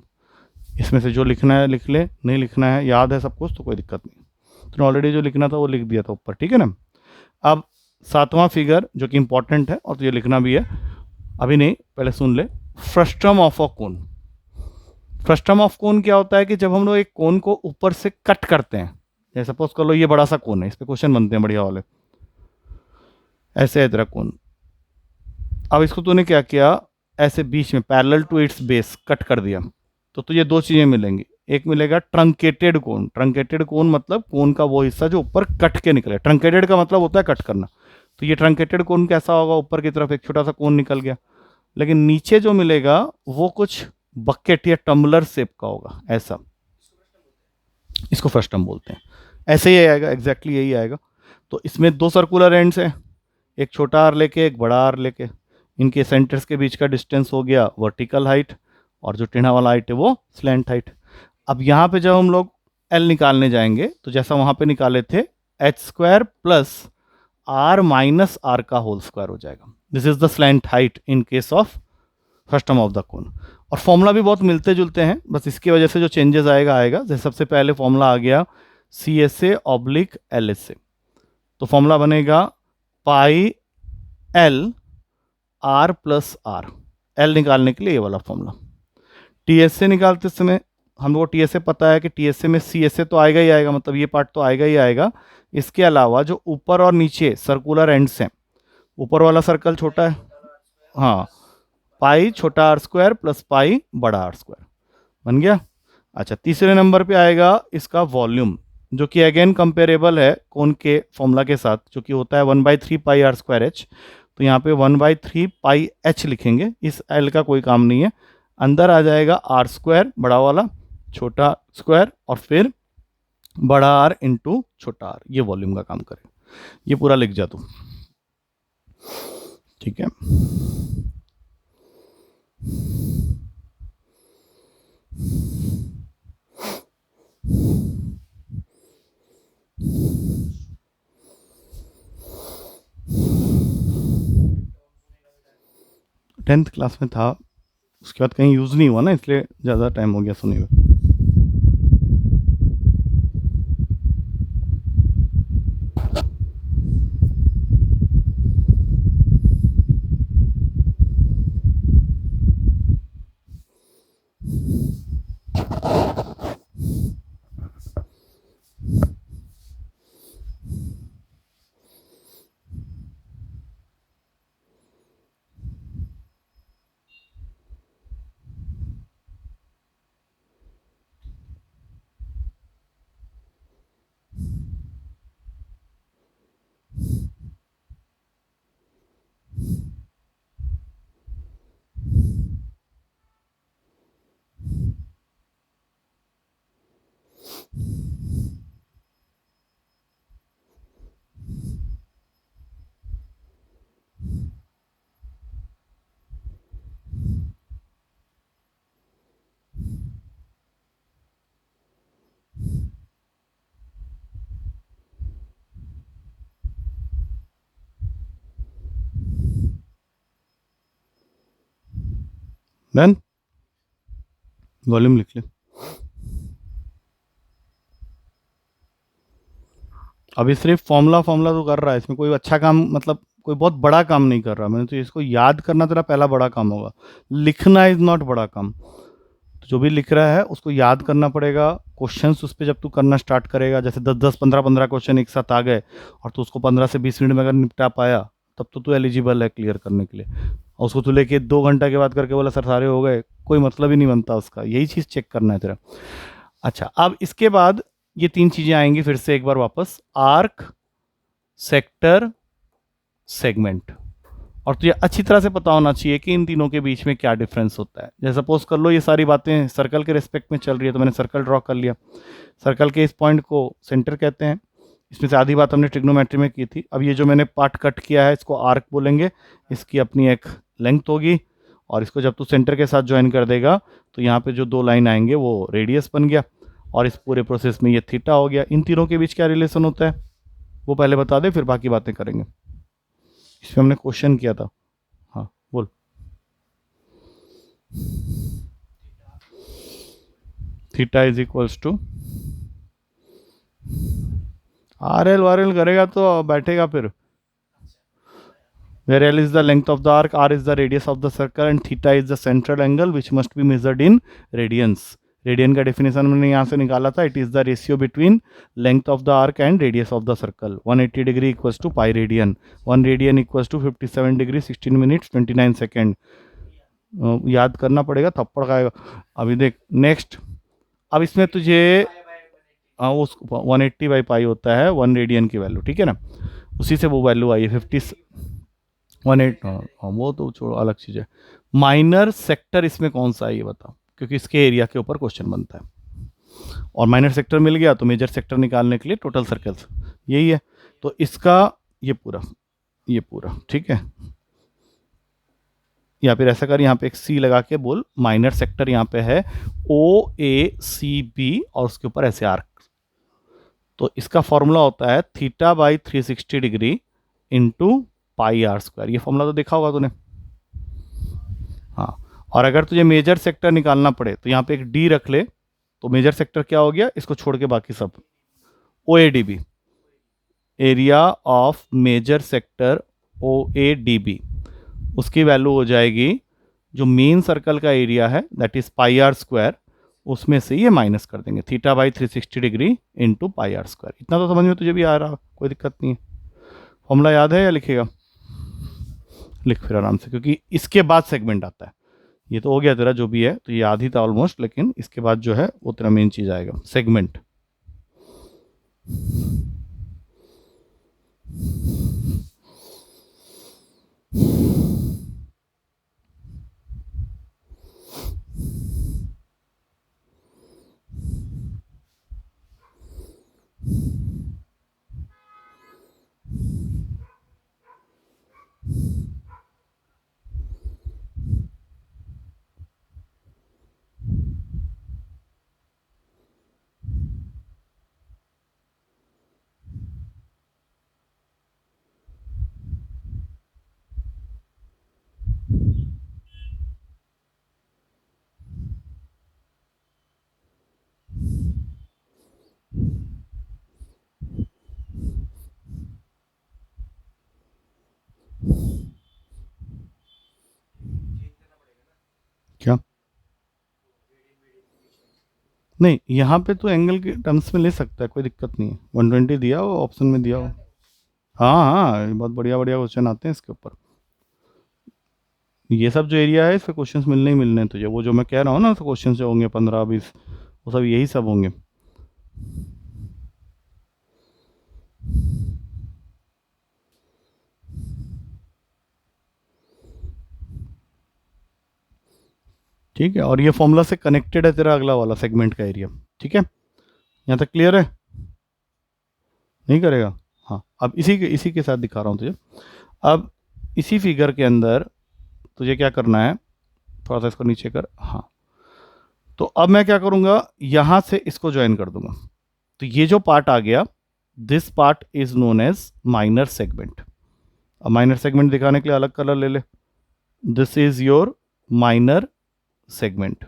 इसमें से जो लिखना है लिख ले, नहीं लिखना है याद है सब कुछ तो कोई दिक्कत नहीं। तो ऑलरेडी जो लिखना था वो लिख दिया था ऊपर, ठीक है ना। अब 7वां फिगर जो कि इंपॉर्टेंट है और तुझे लिखना भी है, अभी नहीं पहले सुन ले। Frustum of a cone. Frustum of cone क्या होता है कि जब हम लोग एक कोन को ऊपर से कट करते हैं, जैसे सपोज कर लो ये बड़ा सा कोन है, इस पे क्वेश्चन बनते हैं बढ़िया वाले। ऐसे है तेरा कोन, अब इसको तूने क्या किया, ऐसे बीच में parallel to its base cut कर दिया, तो तुझे 2 चीज़ें मिलेंगी। एक मिलेगा ट्रंकेटेड कोन। ट्रंकेटेड कोन मतलब कोन का वो हिस्सा जो ऊपर कट के निकले। ट्रंकेटेड का मतलब होता है कट करना। तो ये ट्रंकेटेड कोन कैसा होगा, ऊपर की तरफ एक छोटा सा कोन निकल गया, लेकिन नीचे जो मिलेगा वो कुछ बकेट या टम्बलर शेप का होगा, ऐसा। इसको फ्रस्टम बोलते हैं। ऐसे ही आएगा, एग्जैक्टली यही आएगा। तो इसमें 2 सर्कुलर एंड्स हैं, एक छोटा आर लेके एक बड़ा आर लेके। इनके सेंटर्स के बीच का डिस्टेंस हो गया वर्टिकल हाइट, और जो टेढ़ा वाला हाइट है वो स्लैंट हाइट। अब यहाँ पे जब हम लोग L निकालने जाएंगे तो जैसा वहाँ पे निकाले थे h² plus r minus r का होल स्क्वायर हो जाएगा। This is the slant height in case of frustum of the cone. और फॉर्मूला भी बहुत मिलते जुलते हैं, बस इसकी वजह से जो चेंजेस आएगा। जैसे सबसे पहले फॉर्मूला आ गया CSA ऑब्लिक LSA, तो फॉर्मूला बनेगा पाई L r plus r। L निकालने के लिए ये वाला फॉर्मूला। TSA निकालते समय हम लोग को TSA पता है कि TSA में CSA तो आएगा ही आएगा, मतलब ये पार्ट तो आएगा ही आएगा। इसके अलावा जो ऊपर और नीचे सर्कुलर एंड्स हैं, ऊपर वाला सर्कल छोटा है, हाँ, पाई छोटा r² प्लस पाई बड़ा r² बन गया। अच्छा, तीसरे नंबर पे आएगा इसका वॉल्यूम। जो कि अगेन कंपेरेबल है कौन के फॉर्मूला के साथ, जो कि होता है 1/3 πr²h। तो यहाँ पे 1/3 πh लिखेंगे, इस एल का कोई काम नहीं है, अंदर आ जाएगा r² बड़ा वाला, छोटा स्क्वायर, और फिर बड़ा आर इंटू छोटा आर, ये वॉल्यूम का काम करेगा। ये पूरा लिख जा तू, ठीक है। टेंथ क्लास में था, उसके बाद कहीं यूज़ नहीं हुआ ना, इसलिए ज़्यादा टाइम हो गया सुने हुए। डन, वॉल्यूम लिख ले। अभी सिर्फ फॉर्मूला तो कर रहा है, इसमें कोई अच्छा काम, मतलब कोई बहुत बड़ा काम नहीं कर रहा। मैंने तो इसको याद करना तेरा पहला बड़ा काम होगा, लिखना इज नॉट बड़ा काम। तो जो भी लिख रहा है उसको याद करना पड़ेगा। क्वेश्चंस उस पर जब तू करना स्टार्ट करेगा, जैसे 10-10, 15-15 क्वेश्चन एक साथ आ गए और तू उसको 15 से 20 मिनट में अगर निपटा पाया, तब तो तू एलिजिबल है क्लियर करने के लिए। और उसको तू लेके 2 घंटा के बाद करके बोला सर सारे हो गए, कोई मतलब ही नहीं बनता उसका। यही चीज़ चेक करना है तेरा। अच्छा, अब इसके बाद ये 3 चीज़ें आएंगी फिर से एक बार वापस, आर्क, सेक्टर, सेगमेंट। और तुझे अच्छी तरह से पता होना चाहिए कि इन तीनों के बीच में क्या डिफरेंस होता है। जैसे सपोज कर लो ये सारी बातें सर्कल के रिस्पेक्ट में चल रही है, तो मैंने सर्कल ड्रॉ कर लिया। सर्कल के इस पॉइंट को सेंटर कहते हैं। इसमें से आधी बात हमने ट्रिग्नोमेट्री में की थी। अब ये जो मैंने पार्ट कट किया है इसको आर्क बोलेंगे, इसकी अपनी एक लेंथ होगी, और इसको जब तू सेंटर के साथ ज्वाइन कर देगा तो यहाँ पे जो 2 लाइन आएंगे वो रेडियस बन गया, और इस पूरे प्रोसेस में ये थीटा हो गया। इन तीनों के बीच क्या रिलेशन होता है वो पहले बता दे, फिर बाकी बातें करेंगे। इसमें हमने क्वेश्चन किया था, हाँ बोल। Theta is equals to RL करेगा तो बैठेगा फिर। where L is the length of the arc, R is the radius of the circle, and theta is the central angle which must be measured in radians. Radian का definition मैंने यहाँ से निकाला था, it is the ratio between length of the arc and radius of the circle. 180 degree equals to pi radian, 1 radian equals to 57 degree 16 minutes 29 second. याद करना पड़ेगा, थप्पड़ खाएगा। अभी देख नेक्स्ट, अब इसमें तुझे उस 180 बाई पाई होता है 1 रेडियन की वैल्यू, ठीक है ना, उसी से वो वैल्यू आई है 18। हाँ वो तो छोड़ो, अलग चीज़ है। माइनर सेक्टर इसमें कौन सा है ये बताओ, क्योंकि इसके एरिया के ऊपर क्वेश्चन बनता है। और माइनर सेक्टर मिल गया तो मेजर सेक्टर निकालने के लिए टोटल सर्कल्स यही है। तो इसका ये पूरा ठीक है, या फिर ऐसा कर यहाँ पे एक सी लगा के बोल, माइनर सेक्टर यहाँ पे है OACB और उसके ऊपर ऐसे आर्क। तो इसका फॉर्मूला होता है θ/360 डिग्री इंटू पाई r²। ये फॉर्मूला तो देखा होगा तूने, हाँ। और अगर तुझे मेजर सेक्टर निकालना पड़े तो यहाँ पे एक डी रख ले, तो मेजर सेक्टर क्या हो गया, इसको छोड़ के बाकी सब OADB, area of major sector OADB, उसकी वैल्यू हो जाएगी जो मेन सर्कल का एरिया है दैट इज πr², उसमें से ये माइनस कर देंगे θ/360 डिग्री इंटू πr²। इतना तो समझ में तुझे भी आ रहा, कोई दिक्कत नहीं है। फॉर्मूला याद है या लिखेगा? लिख फिर आराम से, क्योंकि इसके बाद सेगमेंट आता है। ये तो हो गया तेरा जो भी है, तो ये याद ही था ऑलमोस्ट, लेकिन इसके बाद जो है वो तेरा मेन चीज़ आएगा, सेगमेंट। क्या नहीं, यहाँ पे तो एंगल के टर्म्स में ले सकता है, कोई दिक्कत नहीं है। 120 दिया हो, ऑप्शन में दिया हो। हाँ हाँ, ये बहुत बढ़िया बढ़िया क्वेश्चन आते हैं इसके ऊपर। ये सब जो एरिया है इस पे क्वेश्चंस मिलने ही मिलने हैं तुझे। वो जो मैं कह रहा हूँ ना, तो क्वेश्चंस जो होंगे 15-20, वो सब यही सब होंगे। ठीक है, और ये फॉर्मूला से कनेक्टेड है तेरा अगला वाला सेगमेंट का एरिया। ठीक है, यहाँ तक क्लियर है? नहीं करेगा? हाँ, अब इसी के साथ दिखा रहा हूँ तुझे। अब इसी फिगर के अंदर तुझे क्या करना है, थोड़ा सा इसको नीचे कर। हाँ, तो अब मैं क्या करूँगा, यहाँ से इसको ज्वाइन कर दूंगा। तो ये जो पार्ट आ गया, this part is known as minor segment. अब माइनर सेगमेंट दिखाने के लिए अलग कलर ले ले। This is your minor segment,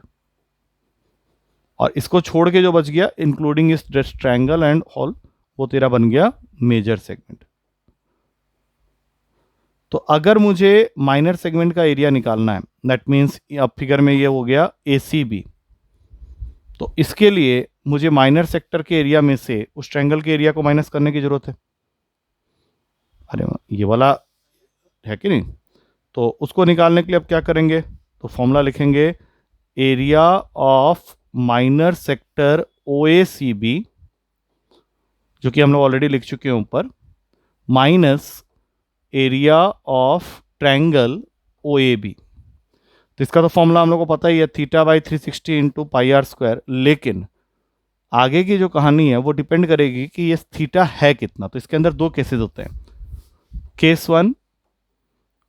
और इसको छोड़ के जो बच गया इंक्लूडिंग इस ट्रायंगल एंड होल, वो तेरा बन गया मेजर सेगमेंट। तो अगर मुझे माइनर सेगमेंट का एरिया निकालना है, दैट मीन्स अब फिगर में ये हो गया ACB, तो इसके लिए मुझे माइनर सेक्टर के एरिया में से उस ट्रायंगल के एरिया को माइनस करने की जरूरत है। अरे ये वाला है कि नहीं? तो उसको निकालने के लिए अब क्या करेंगे, तो फॉर्मूला लिखेंगे area of minor sector OACB, जो कि हम लोग ऑलरेडी लिख चुके हैं ऊपर, minus area of triangle OAB। तो इसका तो फॉर्मूला हम लोग को पता ही है, θ/360 इंटू πr²। लेकिन आगे की जो कहानी है वो डिपेंड करेगी कि ये थीटा है कितना। तो इसके अंदर दो केसेस होते हैं। Case 1,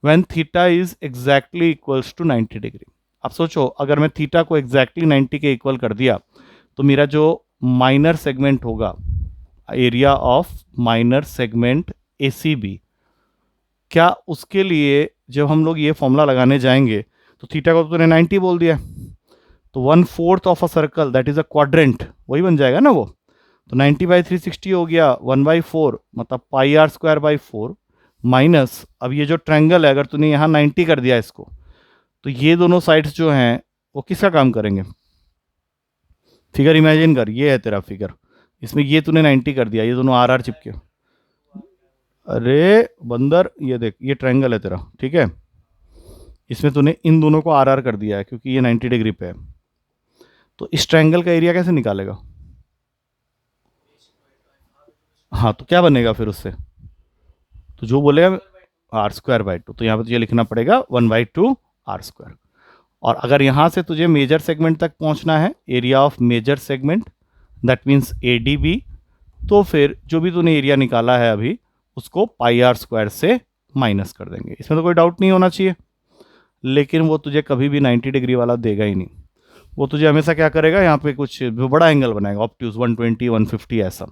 when theta is exactly equals to 90 degree. अब सोचो, अगर मैं थीटा को एग्जैक्टली 90 के इक्वल कर दिया, तो मेरा जो माइनर सेगमेंट होगा, area of minor segment ACB, क्या उसके लिए जब हम लोग ये फॉर्मूला लगाने जाएंगे, तो थीटा को तो तूने 90 बोल दिया, तो 1/4 of a circle that is a quadrant, वही बन जाएगा ना वो। तो 90/360 हो गया 1/4, मतलब πr²/4 माइनस, अब ये जो ट्रायंगल है, अगर तूने यहाँ 90 कर दिया इसको, तो ये दोनों साइड्स जो हैं वो किसका काम करेंगे? फिगर इमेजिन कर, ये है तेरा फिगर, इसमें ये तूने 90 कर दिया, ये दोनों आर चिपके। अरे बंदर, ये देख, ये ट्रायंगल है तेरा, ठीक है, इसमें तूने इन दोनों को आर कर दिया है क्योंकि ये 90 डिग्री पे है। तो इस ट्रायंगल का एरिया कैसे निकालेगा? हाँ, तो क्या बनेगा फिर उससे? तो जो बोलेगा r²/2, तो यहाँ पे तुझे लिखना पड़ेगा 1/2 r²। और अगर यहाँ से तुझे मेजर सेगमेंट तक पहुँचना है, area of major segment that means ADB, तो फिर जो भी तूने एरिया निकाला है अभी, उसको πr² से माइनस कर देंगे। इसमें तो कोई डाउट नहीं होना चाहिए। लेकिन वो तुझे कभी भी 90 डिग्री वाला देगा ही नहीं। वो तुझे हमेशा क्या करेगा, यहाँ पे कुछ बड़ा एंगल बनाएगा, ऑब्ट्यूज 120, 150 ऐसा।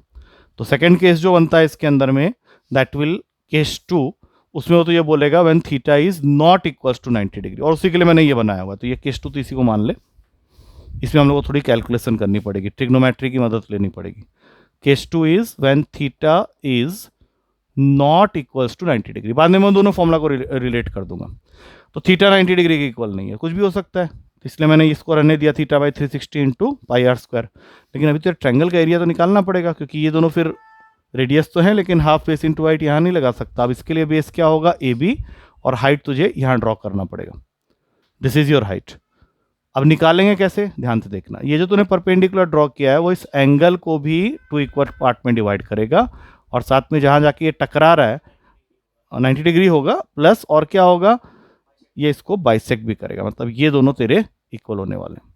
तो सेकंड केस जो बनता है इसके अंदर में, दैट विल केस 2, उसमें वो तो ये बोलेगा when theta is not equals to 90 degree, और उसी के लिए मैंने ये बनाया हुआ। तो ये केस 2 तो इसी को मान ले। इसमें हम लोग को थोड़ी कैलकुलेशन करनी पड़ेगी, ट्रिग्नोमेट्री की मदद लेनी पड़ेगी। Case 2 is when theta is not equals to 90 degree. बाद में मैं दोनों फॉर्मूला को रिलेट कर दूंगा। तो थीटा 90 डिग्री के इक्वल नहीं है, कुछ भी हो सकता है, तो इसलिए मैंने इसको रहने दिया θ/360 इंटू πr²। लेकिन अभी तो ट्रायंगल का एरिया तो निकालना पड़ेगा, क्योंकि ये दोनों फिर रेडियस तो है, लेकिन हाफ बेस इंटू हाइट यहाँ नहीं लगा सकता। अब इसके लिए बेस क्या होगा, AB, और हाइट तुझे यहाँ ड्रॉ करना पड़ेगा। This is your height. अब निकालेंगे कैसे, ध्यान से देखना। ये जो तूने परपेंडिकुलर ड्रॉ किया है वो इस एंगल को भी टू इक्वल पार्ट में डिवाइड करेगा, और साथ में जहां जाके ये टकरा रहा है 90 डिग्री होगा, प्लस और क्या होगा, ये इसको बाइसेक्ट भी करेगा, मतलब ये दोनों तेरे इक्वल होने वाले हैं।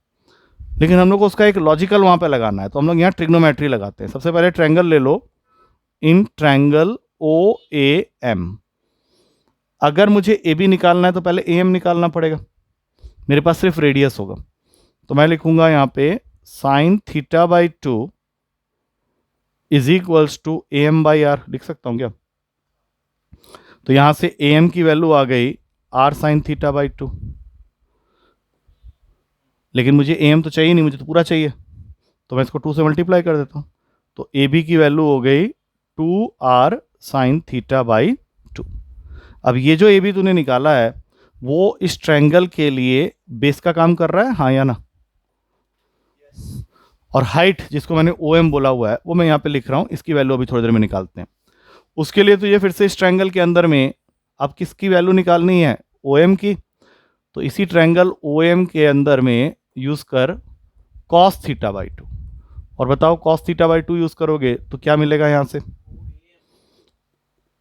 लेकिन हम लोग को उसका एक लॉजिकल वहां पे लगाना है, तो हम लोग यहाँ ट्रिग्नोमेट्री लगाते हैं। सबसे पहले ट्रायंगल ले लो, in triangle O A M. अगर मुझे ए बी निकालना है तो पहले ए एम निकालना पड़ेगा, मेरे पास सिर्फ रेडियस होगा, तो मैं लिखूंगा यहाँ पे sine theta by 2 is equals to A M by R. लिख सकता हूँ क्या? तो यहां से ए एम की वैल्यू आ गई आर साइन थीटा बाई 2, लेकिन मुझे ए एम तो चाहिए नहीं, मुझे तो पूरा चाहिए, तो मैं इसको 2 से मल्टीप्लाई कर देता हूँ। तो ए बी की वैल्यू हो गई 2r साइन थीटा बाई 2। अब ये जो ए बी तूने निकाला है वो इस ट्रायंगल के लिए बेस का काम कर रहा है, हाँ या ना? और हाइट जिसको मैंने ओ एम बोला हुआ है वो मैं यहाँ पे लिख रहा हूँ, इसकी वैल्यू अभी थोड़ी देर में निकालते हैं। उसके लिए तो ये फिर से इस ट्रायंगल के अंदर में अब किसकी वैल्यू निकालनी है, ओ एम की। तो इसी ट्रायंगल ओ एम के अंदर में यूज कर कॉस थीटा बाई 2, और बताओ कॉस थीटा बाई 2 यूज करोगे तो क्या मिलेगा यहाँ से,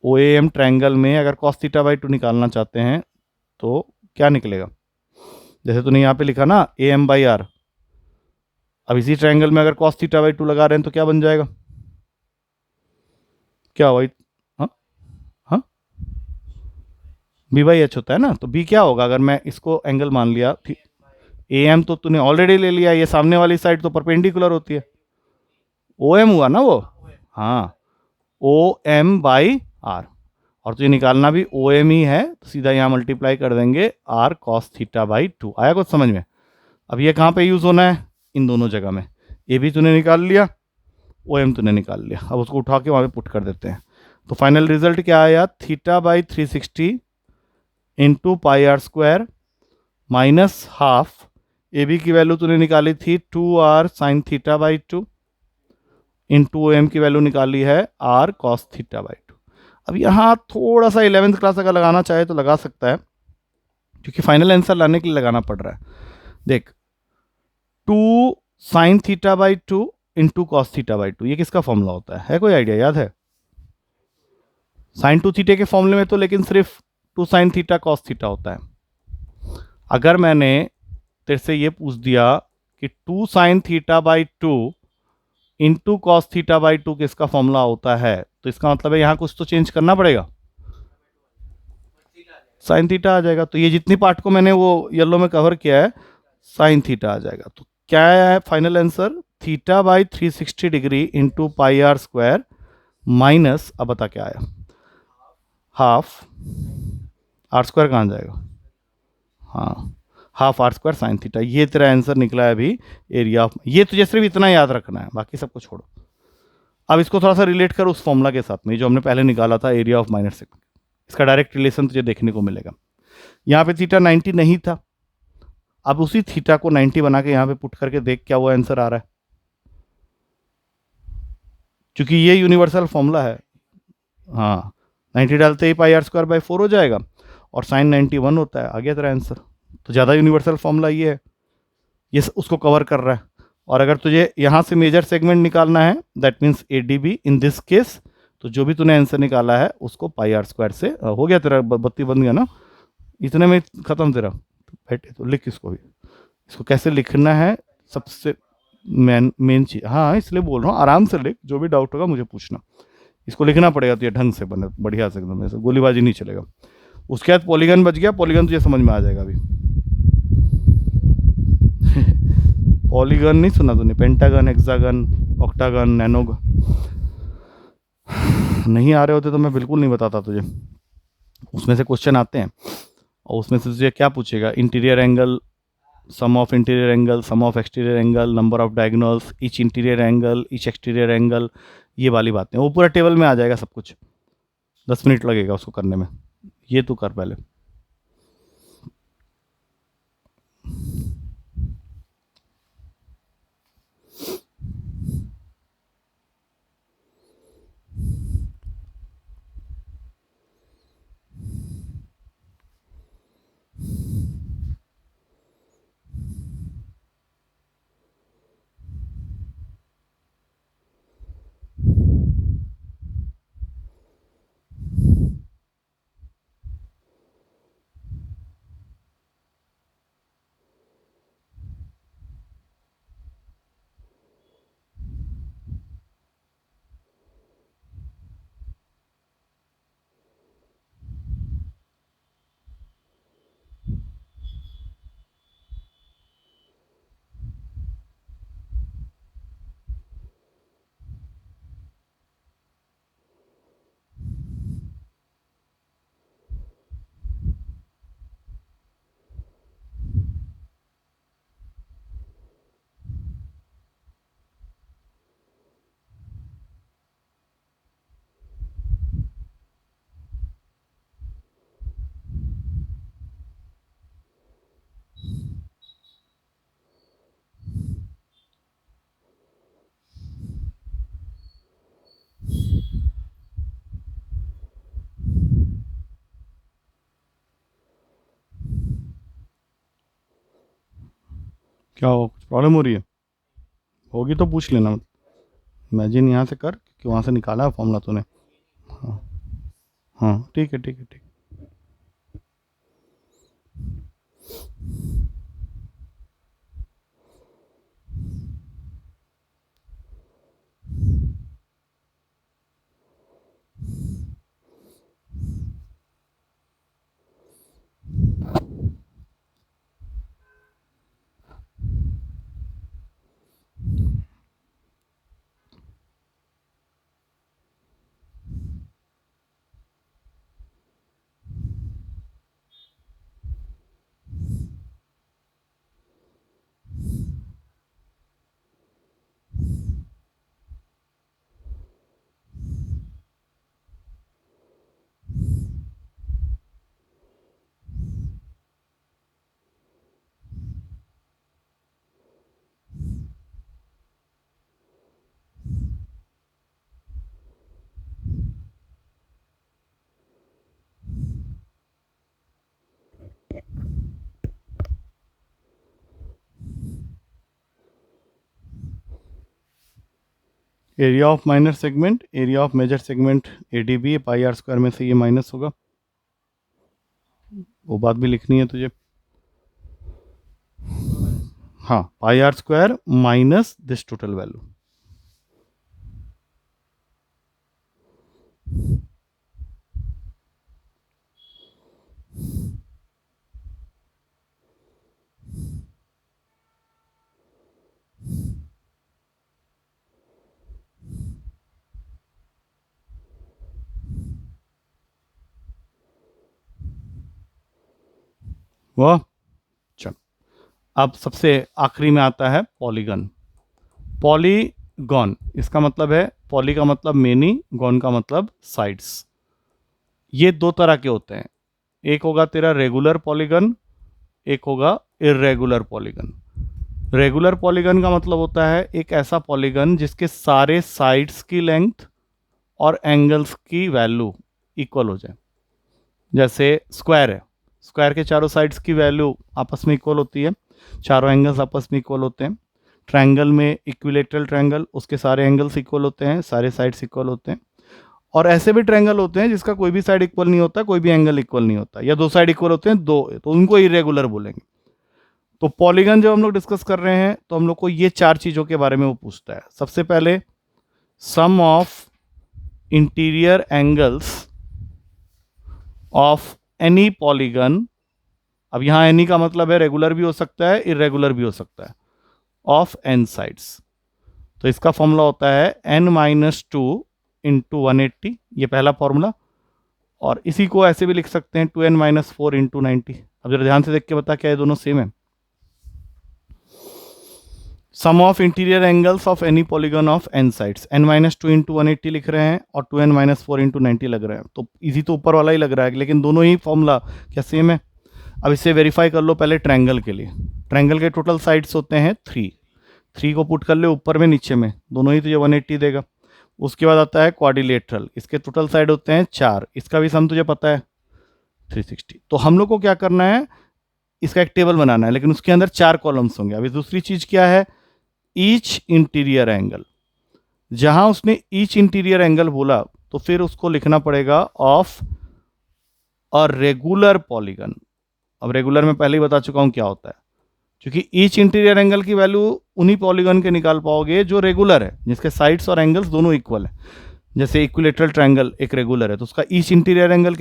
ओ एम ट्रायंगल में अगर कॉस थीटा बाई 2 निकालना चाहते हैं तो क्या निकलेगा, जैसे तूने यहाँ पे लिखा ना ए एम बाई आर, अब इसी ट्रायंगल में अगर कॉस थीटा बाई 2 लगा रहे हैं तो क्या बन जाएगा, क्या हुआ, हाँ हाँ, बी बाई एच होता है ना, तो बी क्या होगा अगर मैं इसको एंगल मान लिया, ए एम तो तूने ऑलरेडी ले लिया, ये सामने वाली साइड तो परपेंडिकुलर होती है, ओ एम हुआ ना वो, हाँ ओ एम बाई आर, और तुझे निकालना भी ओ एम ही है, तो सीधा यहाँ मल्टीप्लाई कर देंगे आर कॉस थीटा बाई 2। आया कुछ समझ में? अब ये कहाँ पे यूज होना है, इन दोनों जगह में। ए भी तूने निकाल लिया, ओ एम तूने निकाल लिया, अब उसको उठा के वहाँ पे पुट कर देते हैं। तो फाइनल रिजल्ट क्या आया, theta by 360 into pi are square minus half, A B की वैल्यू तूने निकाली थी 2r sine theta by 2 into O M की वैल्यू निकाली है r कॉस थीटा बाई 2। अब यहाँ थोड़ा सा 11th क्लास अगर लगाना चाहे तो लगा सकता है, क्योंकि फाइनल आंसर लाने के लिए लगाना पड़ रहा है। देख 2 sign theta by 2 into cos theta by 2, ये किसका फॉर्मूला होता है कोई आइडिया, याद है? साइन 2 थीटा के फॉर्मूले में तो लेकिन सिर्फ 2 साइन थीटा कॉस थीटा होता है। अगर मैंने तेरे से ये पूछ दिया कि 2 sign theta by 2 into cos theta by 2 किसका फॉर्मूला होता है, तो इसका मतलब है यहाँ कुछ तो चेंज करना पड़ेगा, साइन थीटा आ जाएगा। तो ये जितनी पार्ट को मैंने वो येलो में कवर किया है साइन थीटा आ जाएगा। तो क्या है final answer, theta by 360 degree into pi are square minus, अब बता क्या आया, हाफ आर स्क्वायर कहाँ जाएगा, हाँ half R square sine theta, ये तेरा आंसर निकला है अभी एरिया ऑफ। ये तुझे सिर्फ इतना याद रखना है, बाकी सबको छोड़ो। अब इसको थोड़ा सा रिलेट कर उस फॉर्मूला के साथ में जो हमने पहले निकाला था, एरिया ऑफ माइनर सेगमेंट, इसका डायरेक्ट रिलेशन तुझे देखने को मिलेगा। यहाँ पे थीटा 90 नहीं था, अब उसी थीटा को 90 बना के यहाँ पे पुट करके देख क्या वो आंसर आ रहा है, क्योंकि ये यूनिवर्सल फॉर्मूला है। हाँ 90 डालते ही पाई आर स्क्वायर बाई 4 हो जाएगा, और साइन 91 होता है, आ गया तेरा आंसर। तो ज़्यादा यूनिवर्सल फॉर्मूला ये है, ये उसको कवर कर रहा है। और अगर तुझे यहाँ से मेजर सेगमेंट निकालना है, that means A D be in this case, तो जो भी तूने आंसर निकाला है उसको पाई आर स्क्वायर से हो गया तेरा, बत्ती बन गया ना, इतने में खत्म तेरा। बैठे तो लिख इसको भी, इसको कैसे लिखना है सबसे मेन चीज, हाँ इसलिए बोल रहा हूँ आराम से लिख, जो भी डाउट होगा मुझे पूछना। इसको लिखना पड़ेगा तो ये ढंग से बने बढ़िया से, एकदम ऐसे गोलीबाजी नहीं चलेगा। उसके बाद पॉलीगन बच गया, पॉलीगन तुझे समझ में आ जाएगा अभी। पॉलीगन नहीं सुना तूने, पेंटागन, हेक्सागन, ऑक्टागन, नैनोगन, नहीं आ रहे होते तो मैं बिल्कुल नहीं बताता तुझे। उसमें से क्वेश्चन आते हैं, और उसमें से तुझे क्या पूछेगा, interior angle, sum of interior angle, sum of exterior angle, number of diagonals, each interior angle, each exterior angle, ये वाली बातें वो पूरा टेबल में आ जाएगा सब कुछ। 10 मिनट लगेगा उसको करने में, ये तू कर पहले। क्या हो, कुछ प्रॉब्लम हो रही है? होगी तो पूछ लेना, इमेजिन यहाँ से कर, क्योंकि वहाँ से निकाला है फॉर्मूला तूने। हाँ हाँ, ठीक है ठीक है ठीक। Area of minor segment, area of major segment ADB, pi are square में से ये माइनस होगा, वो बात भी लिखनी है तुझे। हाँ, pi are square minus this total value. वाह, चल अब सबसे आखिरी में आता है पॉलीगन। पॉलीगॉन, इसका मतलब है, पॉली का मतलब मेनी, गॉन का मतलब साइड्स। ये दो तरह के होते हैं, एक होगा तेरा रेगुलर पॉलीगन, एक होगा इरेगुलर पॉलीगन। रेगुलर पॉलीगन का मतलब होता है एक ऐसा पॉलीगन जिसके सारे साइड्स की लेंथ और एंगल्स की वैल्यू इक्वल हो जाए। जैसे स्क्वायर है, स्क्वायर के चारों साइड्स की वैल्यू आपस में इक्वल होती है, चारों एंगल्स आपस में इक्वल होते हैं। ट्रायंगल में इक्विलेटरल ट्रायंगल, उसके सारे एंगल्स इक्वल होते हैं, सारे साइड्स इक्वल होते हैं। और ऐसे भी ट्रायंगल होते हैं जिसका कोई भी साइड इक्वल नहीं होता, कोई भी एंगल इक्वल नहीं होता, या दो साइड इक्वल होते हैं दो, तो उनको इरेगुलर बोलेंगे। तो पॉलीगन जब हम लोग डिस्कस कर रहे हैं तो हम लोग को ये चार चीज़ों के बारे में वो पूछता है। सबसे पहले sum of interior angles of any polygon. अब यहाँ एनी का मतलब है रेगुलर भी हो सकता है, इरेगुलर भी हो सकता है, ऑफ एन साइड्स। तो इसका फॉर्मूला होता है n-2 इंटू 180, ये पहला फॉर्मूला। और इसी को ऐसे भी लिख सकते हैं 2n-4 इंटू 90। अब जरा ध्यान से देख के बता, क्या ये दोनों सेम है? Sum of interior angles of any polygon of N sides, n-2 into 180 लिख रहे हैं और 2n-4 इंटू 90 लग रहे हैं। तो इजी तो ऊपर वाला ही लग रहा है, लेकिन दोनों ही फॉर्मूला क्या सेम है? अब इसे वेरीफाई कर लो पहले ट्रायंगल के लिए। ट्रायंगल के टोटल साइड्स होते हैं 3 को पुट कर ले ऊपर में नीचे में, दोनों ही तुझे 180 देगा। उसके बाद आता है क्वाड्रिलेटरल, इसके टोटल साइड होते हैं 4, इसका भी सम तुझे पता है 360। तो हम लोग को क्या करना है, इसका एक टेबल बनाना है, लेकिन उसके अंदर 4 कॉलम्स होंगे। अभी दूसरी चीज क्या है, ईच इंटीरियर एंगल। जहां उसने ईच इंटीरियर एंगल बोला तो फिर उसको लिखना पड़ेगा ऑफ अ रेगुलर पॉलीगन। अब रेगुलर में पहले ही बता चुका हूं क्या होता है, क्योंकि ईच इंटीरियर एंगल की वैल्यू उन्हीं पॉलीगन के निकाल पाओगे जो रेगुलर है, जिसके साइड्स और एंगल्स दोनों इक्वल है। जैसे इक्विलेटरल ट्रायंगल एक रेगुलर है तो उसका ईच इंटीरियर एंगल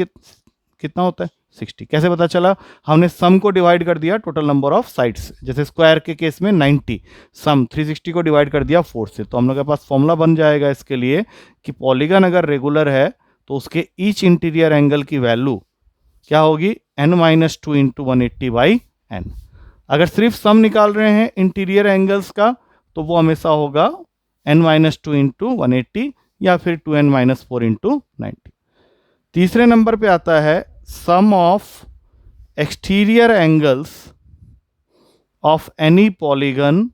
कितना होता है, 60। कैसे पता चला? हमने सम को डिवाइड कर दिया टोटल नंबर ऑफ साइड्स। जैसे स्क्वायर के केस में 90, सम 360 को डिवाइड कर दिया 4 से। तो हम लोग के पास फॉर्मूला बन जाएगा इसके लिए कि पॉलीगन अगर रेगुलर है तो उसके ईच इंटीरियर एंगल की वैल्यू क्या होगी, n-2 इंटू 180 बाई एन। अगर सिर्फ सम निकाल रहे हैं इंटीरियर एंगल्स का तो वो हमेशा होगा n-2 इंटू 180 या फिर 2n-4 इंटू 90। तीसरे नंबर पे आता है sum of exterior angles of any polygon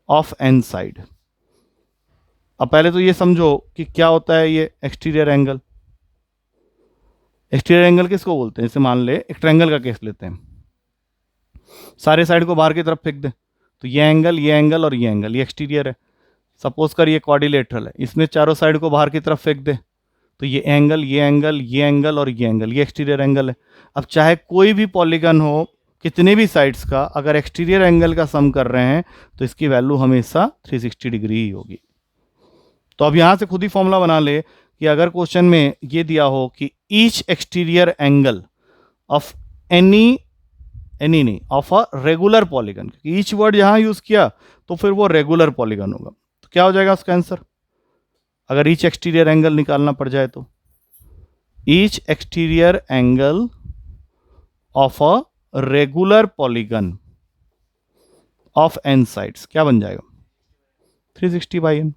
of n side. अब पहले तो ये समझो कि क्या होता है ये एक्सटीरियर एंगल। एक्सटीरियर एंगल किसको बोलते हैं? जैसे मान ले एक ट्रायंगल का केस लेते हैं, सारे साइड को बाहर की तरफ फेंक दे, तो ये एंगल और ये एक्सटीरियर है। सपोज कर ये क्वाड्रिलेटरल है, इसमें चारों साइड को बाहर की तरफ फेंक दे, तो ये एंगल और ये एंगल, ये एक्सटीरियर एंगल है। अब चाहे कोई भी पॉलीगन हो, कितने भी साइड्स का, अगर एक्सटीरियर एंगल का सम कर रहे हैं तो इसकी वैल्यू हमेशा 360 डिग्री ही होगी। तो अब यहां से खुद ही फॉर्मूला बना ले कि अगर क्वेश्चन में ये दिया हो कि each exterior angle of any नहीं, of a regular polygon, each word यहां यूज किया तो फिर वो रेगुलर पॉलीगन होगा, तो क्या हो जाएगा उसका आंसर, अगर ईच एक्सटीरियर एंगल निकालना पड़ जाए तो each exterior angle of a regular polygon of N sides क्या बन जाएगा, 360/n।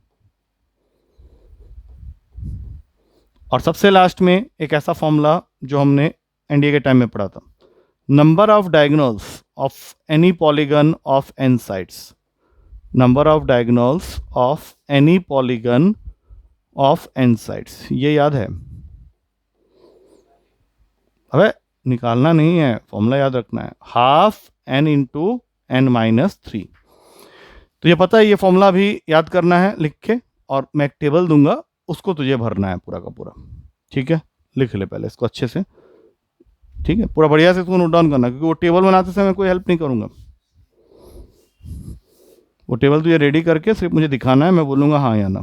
और सबसे लास्ट में एक ऐसा फॉर्मूला जो हमने एनडीए के टाइम में पढ़ा था, number of diagonals of any polygon of N sides, number of diagonals of any polygon of N sides, ये याद है? अबे निकालना नहीं है, फॉर्मूला याद रखना है, हाफ n इंटू n-3। तो ये पता है, ये फॉर्मूला भी याद करना है लिख के, और मैं एक टेबल दूंगा, उसको तुझे भरना है पूरा का पूरा, ठीक है? लिख ले पहले इसको अच्छे से, ठीक है? पूरा बढ़िया से इसको नोट डाउन करना, क्योंकि वो टेबल बनाते समय मैं कोई हेल्प नहीं करूंगा। वो टेबल तुझे रेडी करके सिर्फ मुझे दिखाना है, मैं बोलूंगा हाँ या ना।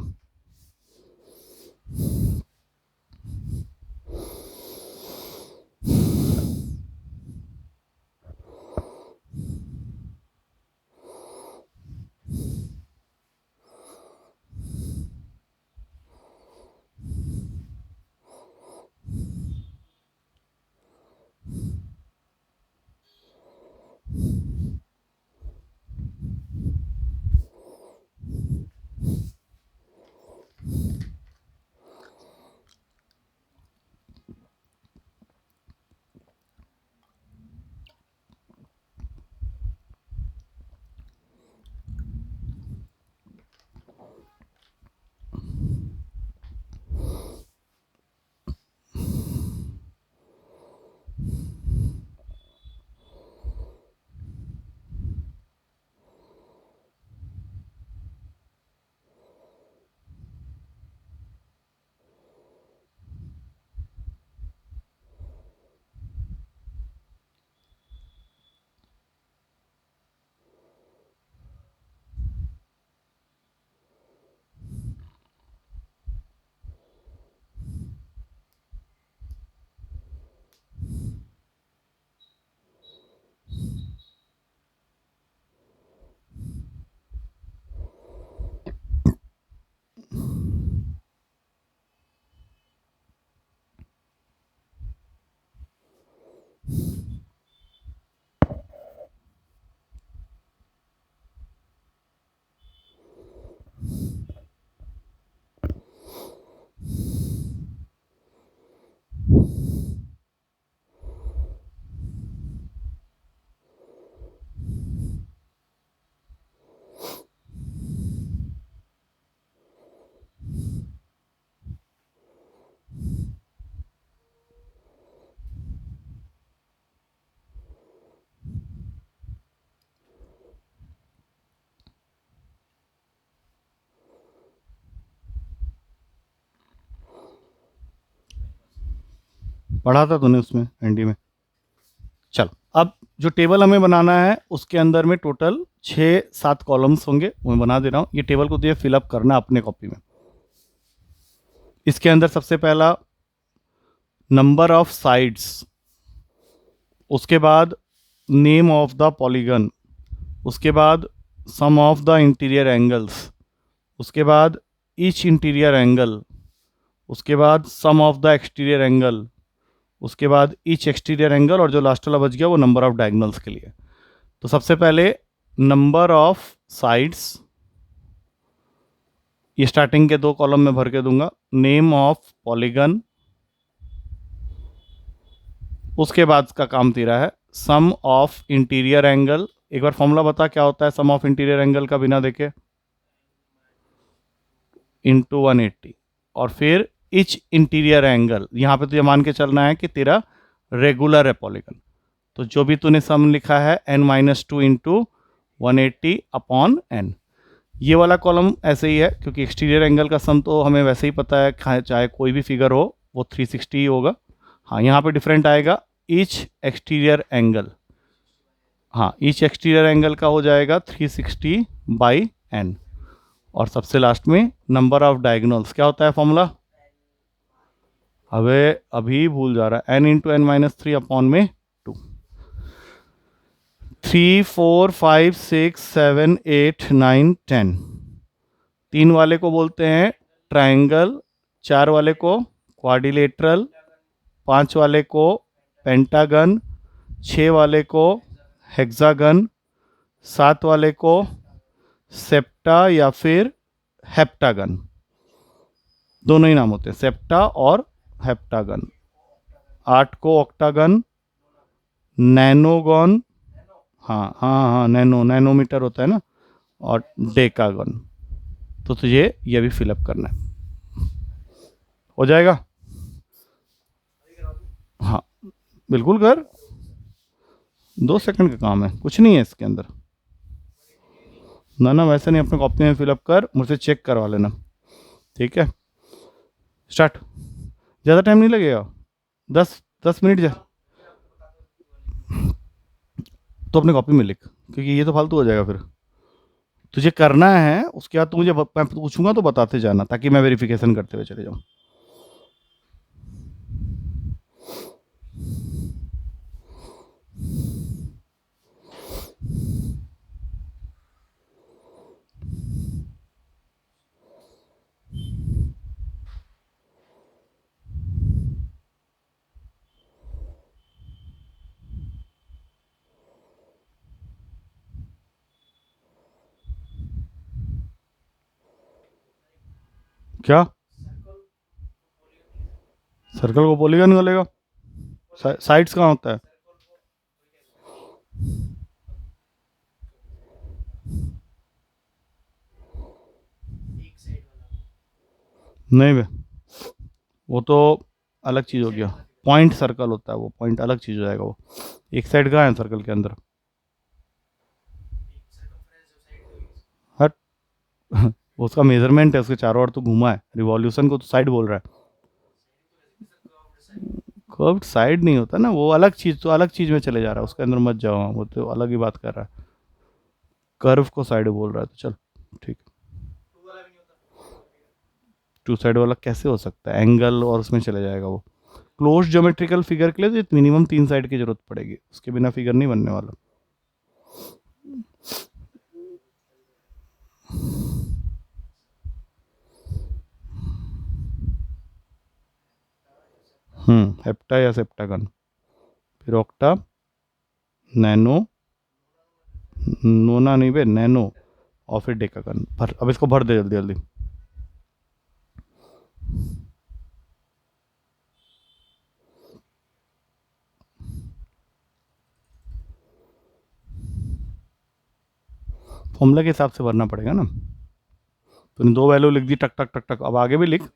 पढ़ा था तूने उसमें एनडी में? चल, अब जो टेबल हमें बनाना है उसके अंदर में टोटल 6-7 कॉलम्स होंगे, वो मैं बना दे रहा हूँ। ये टेबल को तुझे फिलअप करना है अपने कॉपी में। इसके अंदर सबसे पहला नंबर ऑफ साइड्स, उसके बाद नेम ऑफ द पॉलीगन, उसके बाद सम ऑफ द इंटीरियर एंगल्स, उसके बाद ईच इंटीरियर एंगल, उसके बाद सम ऑफ द एक्सटीरियर एंगल, उसके बाद ईच एक्सटीरियर एंगल, और जो लास्ट वाला बच गया वो नंबर ऑफ डायगोनल्स के लिए। तो सबसे पहले नंबर ऑफ साइड्स, ये स्टार्टिंग के 2 कॉलम में भर के दूंगा, नेम ऑफ पॉलीगन, उसके बाद का काम तेरा है सम ऑफ इंटीरियर एंगल। एक बार फॉर्मूला बता क्या होता है सम ऑफ इंटीरियर एंगल का बिना देखे, इंटू 180, और फिर इच इंटीरियर एंगल, यहां पे तुझे मान के चलना है कि तेरा रेगुलर है पॉलीगन, तो जो भी तूने सम लिखा है n-2 इंटू 180 अपॉन n, ये वाला कॉलम ऐसे ही है क्योंकि एक्सटीरियर एंगल का सम तो हमें वैसे ही पता है, चाहे कोई भी फिगर हो वो 360 ही होगा। हाँ, यहाँ पे डिफरेंट आएगा ईच एक्सटीरियर एंगल, हाँ ईच एक्सटीरियर एंगल का हो जाएगा 360 बाई n। और सबसे लास्ट में नंबर ऑफ डायगोनल्स क्या होता है फॉर्मूला, अभी भूल जा रहा है, n into N minus 3 upon में 2। 3 4 5 6 7 8 9 10, 3 वाले को बोलते हैं ट्रायंगल, 4 वाले को क्वाड्रिलेटरल, 5 वाले को पेंटागन, 6 वाले को हेक्सागन, 7 वाले को सेप्टा या फिर हेप्टागन, दोनों ही नाम होते हैं, सेप्टा और हेप्टागन। 8 को ऑक्टागन, नैनोगन, हाँ नैनोमीटर होता है ना, और डेकागन। तो तुझे ये भी फिलअप करना है, हो जाएगा। हाँ बिल्कुल कर, 2 सेकंड का काम है, कुछ नहीं है इसके अंदर। ना वैसे नहीं, अपने कॉपी में फिलअप कर, मुझसे चेक करवा लेना, ठीक है। स्टार्ट, ज़्यादा टाइम नहीं लगेगा, 10 मिनट तो अपने कॉपी में लिख, क्योंकि ये तो फालतू हो जाएगा फिर। तुझे करना है, उसके बाद तू मुझे मैं पूछूंगा तो बताते जाना, ताकि मैं वेरिफिकेशन करते हुए चले जाऊँ। क्या सर्कल को पॉलीगन बोलेगा? साइड्स कहाँ होता है? नहीं बे, वो तो अलग चीज़ हो गया, पॉइंट सर्कल होता है वो, पॉइंट अलग चीज़ हो जाएगा वो। एक साइड कहाँ है सर्कल के अंदर? हट उसका मेजरमेंट है, उसके चारों ओर तो घुमा है, रिवॉल्यूशन को तो साइड बोल रहा है। कर्व्ड साइड नहीं होता ना, वो अलग चीज़, तो अलग चीज़ में चले जा रहा है, उसके अंदर मत जाओ, वो तो अलग ही बात कर रहा है। कर्व को साइड बोल रहा है, तो चल ठीक। 2 साइड वाला कैसे हो सकता है? एंगल और उसमें चले जाएगा वो। क्लोज ज्योमेट्रिकल फिगर के लिए तो मिनिमम 3 साइड की जरूरत पड़ेगी, उसके बिना फिगर नहीं बनने वाला। हेप्टा या सेप्टागन, फिर ऑक्टा, नैनो, नोना नहीं बे, नैनो, और फिर डेकागन। भर, अब इसको भर दे जल्दी जल्दी। फॉर्मूला के हिसाब से भरना पड़ेगा ना। तूने 2 वैल्यू लिख दी, टक टक टक टक, अब आगे भी लिख।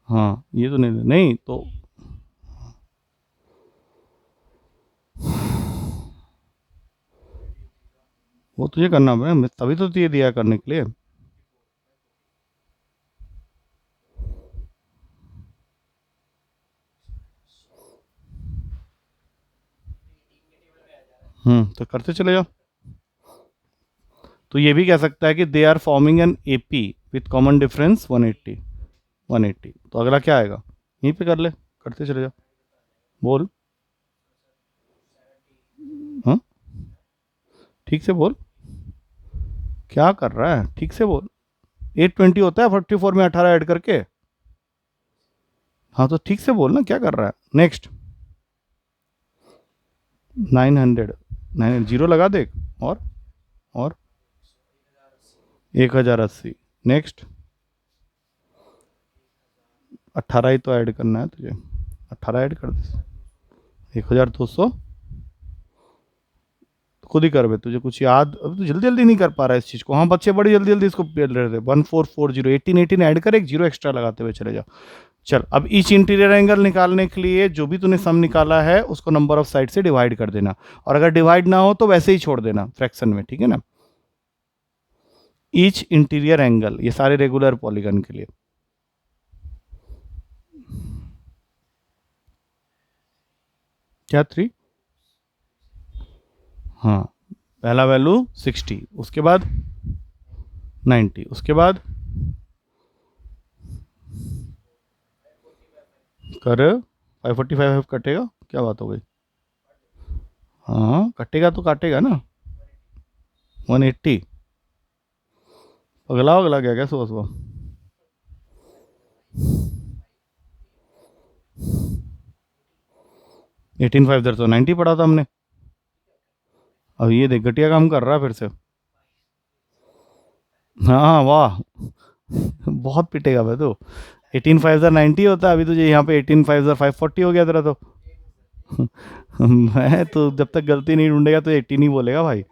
हाँ ये तो नहीं तो वो तुझे करना पड़ेगा, मैं तभी तो तुझे दिया करने के लिए। तो करते चले जाओ। तो ये भी कह सकता है कि they are forming an AP with common difference 180। तो अगला क्या आएगा, यहीं पे कर ले, करते चले जाओ। बोल, हाँ ठीक से बोल, क्या कर रहा है, ठीक से बोल। 820 होता है 44 में 18 ऐड करके। हाँ तो ठीक से बोल ना, क्या कर रहा है। नेक्स्ट 900 जीरो लगा दे, और 1080। नेक्स्ट 18 ही तो ऐड करना है तुझे, 18 ऐड कर दे, 1200। खुद ही कर बे, तुझे कुछ याद, अब तो जल्दी जल्दी नहीं कर पा रहा है इस चीज़ को। हाँ बच्चे बड़ी जल्दी जल्दी इसको पेल रहे थे। 1440, 18 ऐड कर, एक जीरो एक्स्ट्रा लगाते हुए चले जाओ। चल अब ईच इंटीरियर एंगल निकालने के लिए जो भी तूने सम निकाला है उसको नंबर ऑफ साइड से डिवाइड कर देना, और अगर डिवाइड ना हो तो वैसे ही छोड़ देना फ्रैक्शन में, ठीक है ना। ईच इंटीरियर एंगल, ये सारे रेगुलर पॉलीगन के लिए। क्या 3? हाँ, पहला वैल्यू 60, उसके बाद 90, उसके बाद कर 545 कटेगा, क्या बात हो गई? हाँ कटेगा तो काटेगा ना, 180। अगला अगला क्या क्या सुबह सुबह? 18 5 तो 90 पढ़ा था हमने। अब ये देख घटिया काम कर रहा है फिर से। हाँ वाह बहुत पिटेगा भाई तो। 18 5 90 होता है, अभी तुझे यहाँ पे 18 5 540 हो गया तेरा तो। मैं तो जब तक गलती नहीं ढूंढेगा तो 18 ही बोलेगा भाई।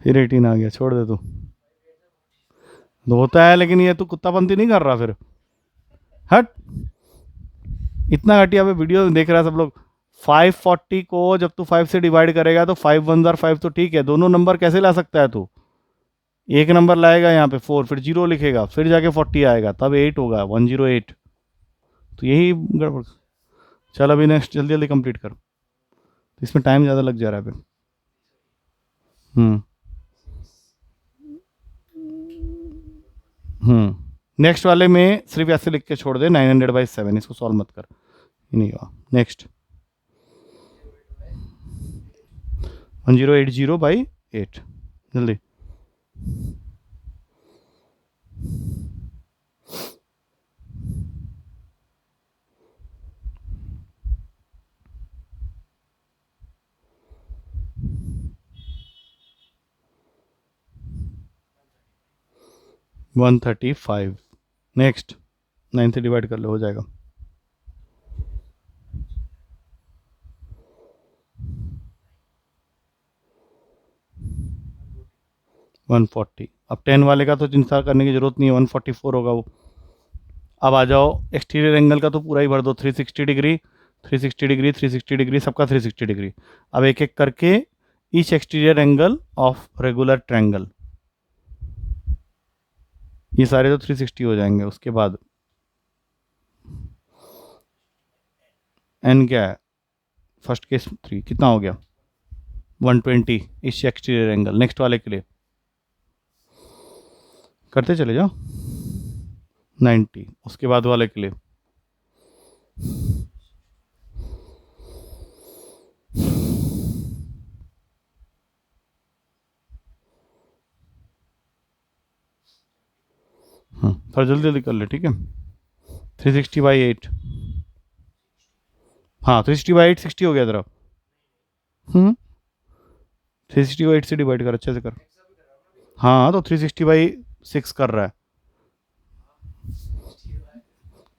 फिर 18 आ गया, छोड़ दे तू। तो होता है, लेकिन ये तू कुत्तापंती नहीं कर रहा फिर। हट, इतना घटिया पे वीडियो देख रहा है सब लोग। 540 को जब तू 5 से डिवाइड करेगा तो 5 1 जार 5 तो ठीक है, दोनों नंबर कैसे ला सकता है तू? एक नंबर लाएगा यहाँ पे 4, फिर 0 लिखेगा, फिर जाके 40 आएगा, तब 8 होगा, 108। तो यही गड़बड़। चल अभी नेक्स्ट जल्दी जल्दी कंप्लीट कर, तो इसमें टाइम ज़्यादा लग जा रहा है फिर। हम्म नेक्स्ट वाले में सिर्फ ऐसे लिख के छोड़ दे 900/7, इसको सॉल्व मत कर, ये नहीं हुआ। नेक्स्ट 1080/8, जल्दी। वन 135। नेक्स्ट 9 से डिवाइड कर लो, हो जाएगा। वन 140। अब 10 वाले का तो चिंता करने की जरूरत नहीं है, 144 होगा वो। अब आ जाओ एक्सटीरियर एंगल का, तो पूरा ही भर दो, 360 डिग्री, 360 डिग्री, 360 डिग्री, सबका 360 डिग्री। अब एक एक करके each exterior angle of regular triangle, ये सारे तो 360 हो जाएंगे। उसके बाद एन क्या है, फर्स्ट केस 3 कितना हो गया, 120 ईच एक्सटीरियर एंगल। नेक्स्ट वाले के लिए करते चले जाओ, 90, उसके बाद वाले के लिए 1, थोड़ा जल्दी जल्दी कर ले, ठीक है। 360/8, हाँ 360/8 60 हो गया तेरा। 360/8 से डिवाइड कर, अच्छे से कर। हाँ तो 360/6 कर रहा है।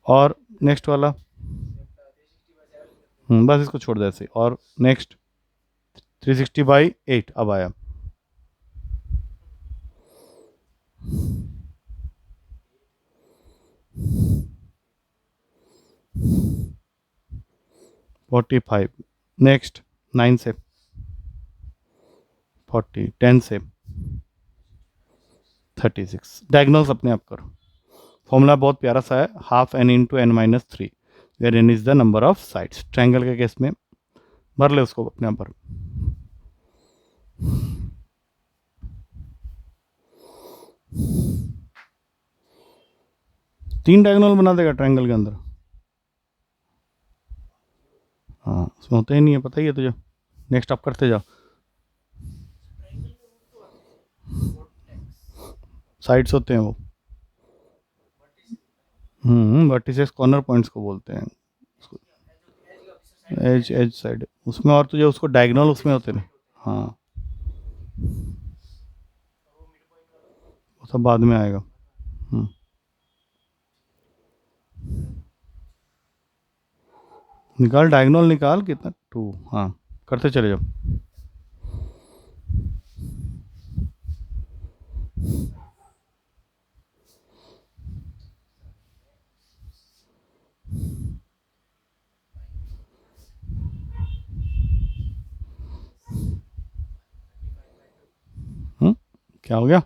और नेक्स्ट वाला, बस इसको छोड़ दे ऐसे। और नेक्स्ट 360/8 अब आया। फोर्टी 45। नेक्स्ट 9 से 40, 10 से 36। डायगोनल्स अपने आप करो। फॉर्मूला बहुत प्यारा सा है, half N into N minus 3, where N is the number of sides. Triangle के केस में भर ले उसको अपने आप पर। तीन डायगोनल बना देगा ट्रायंगल के अंदर। हाँ उसमें होता ही नहीं है, पता ही है तुझे। नेक्स्ट आप करते जाओ। साइड्स होते हैं वो, वर्टिसेस कॉर्नर पॉइंट्स को बोलते हैं, एज एज साइड उसमें। और तुझे उसको डायगोनल उसमें होते हैं। हाँ वो सब बाद में आएगा। निकाल डायगोनल निकाल, कितना 2। हाँ करते चले जाओ। क्या हो गया?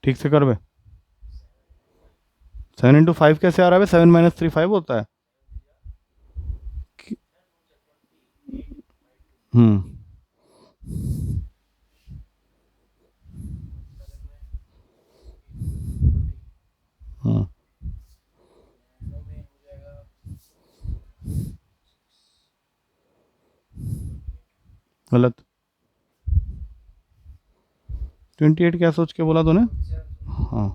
ठीक से कर बे। 7 × 5 कैसे आ रहा है? 7 - 3 5 होता है। हम्म हम्म गलत। 28 क्या सोच के बोला तूने? हाँ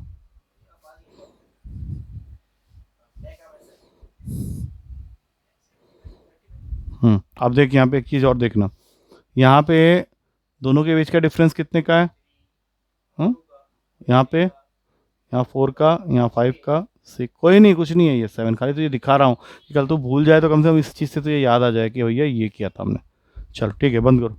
अब देख यहाँ पे एक चीज़ और देखना, यहाँ पे दोनों के बीच का डिफरेंस कितने का है? हाँ यहाँ पे, यहाँ 4 का, यहाँ 5 का, 6, कोई नहीं, कुछ नहीं है ये 7, खाली तुझे दिखा रहा हूँ कि कल तू भूल जाए तो कम से कम इस चीज़ से तुझे याद आ जाए कि भैया ये किया था हमने। चल ठीक है, बंद करो।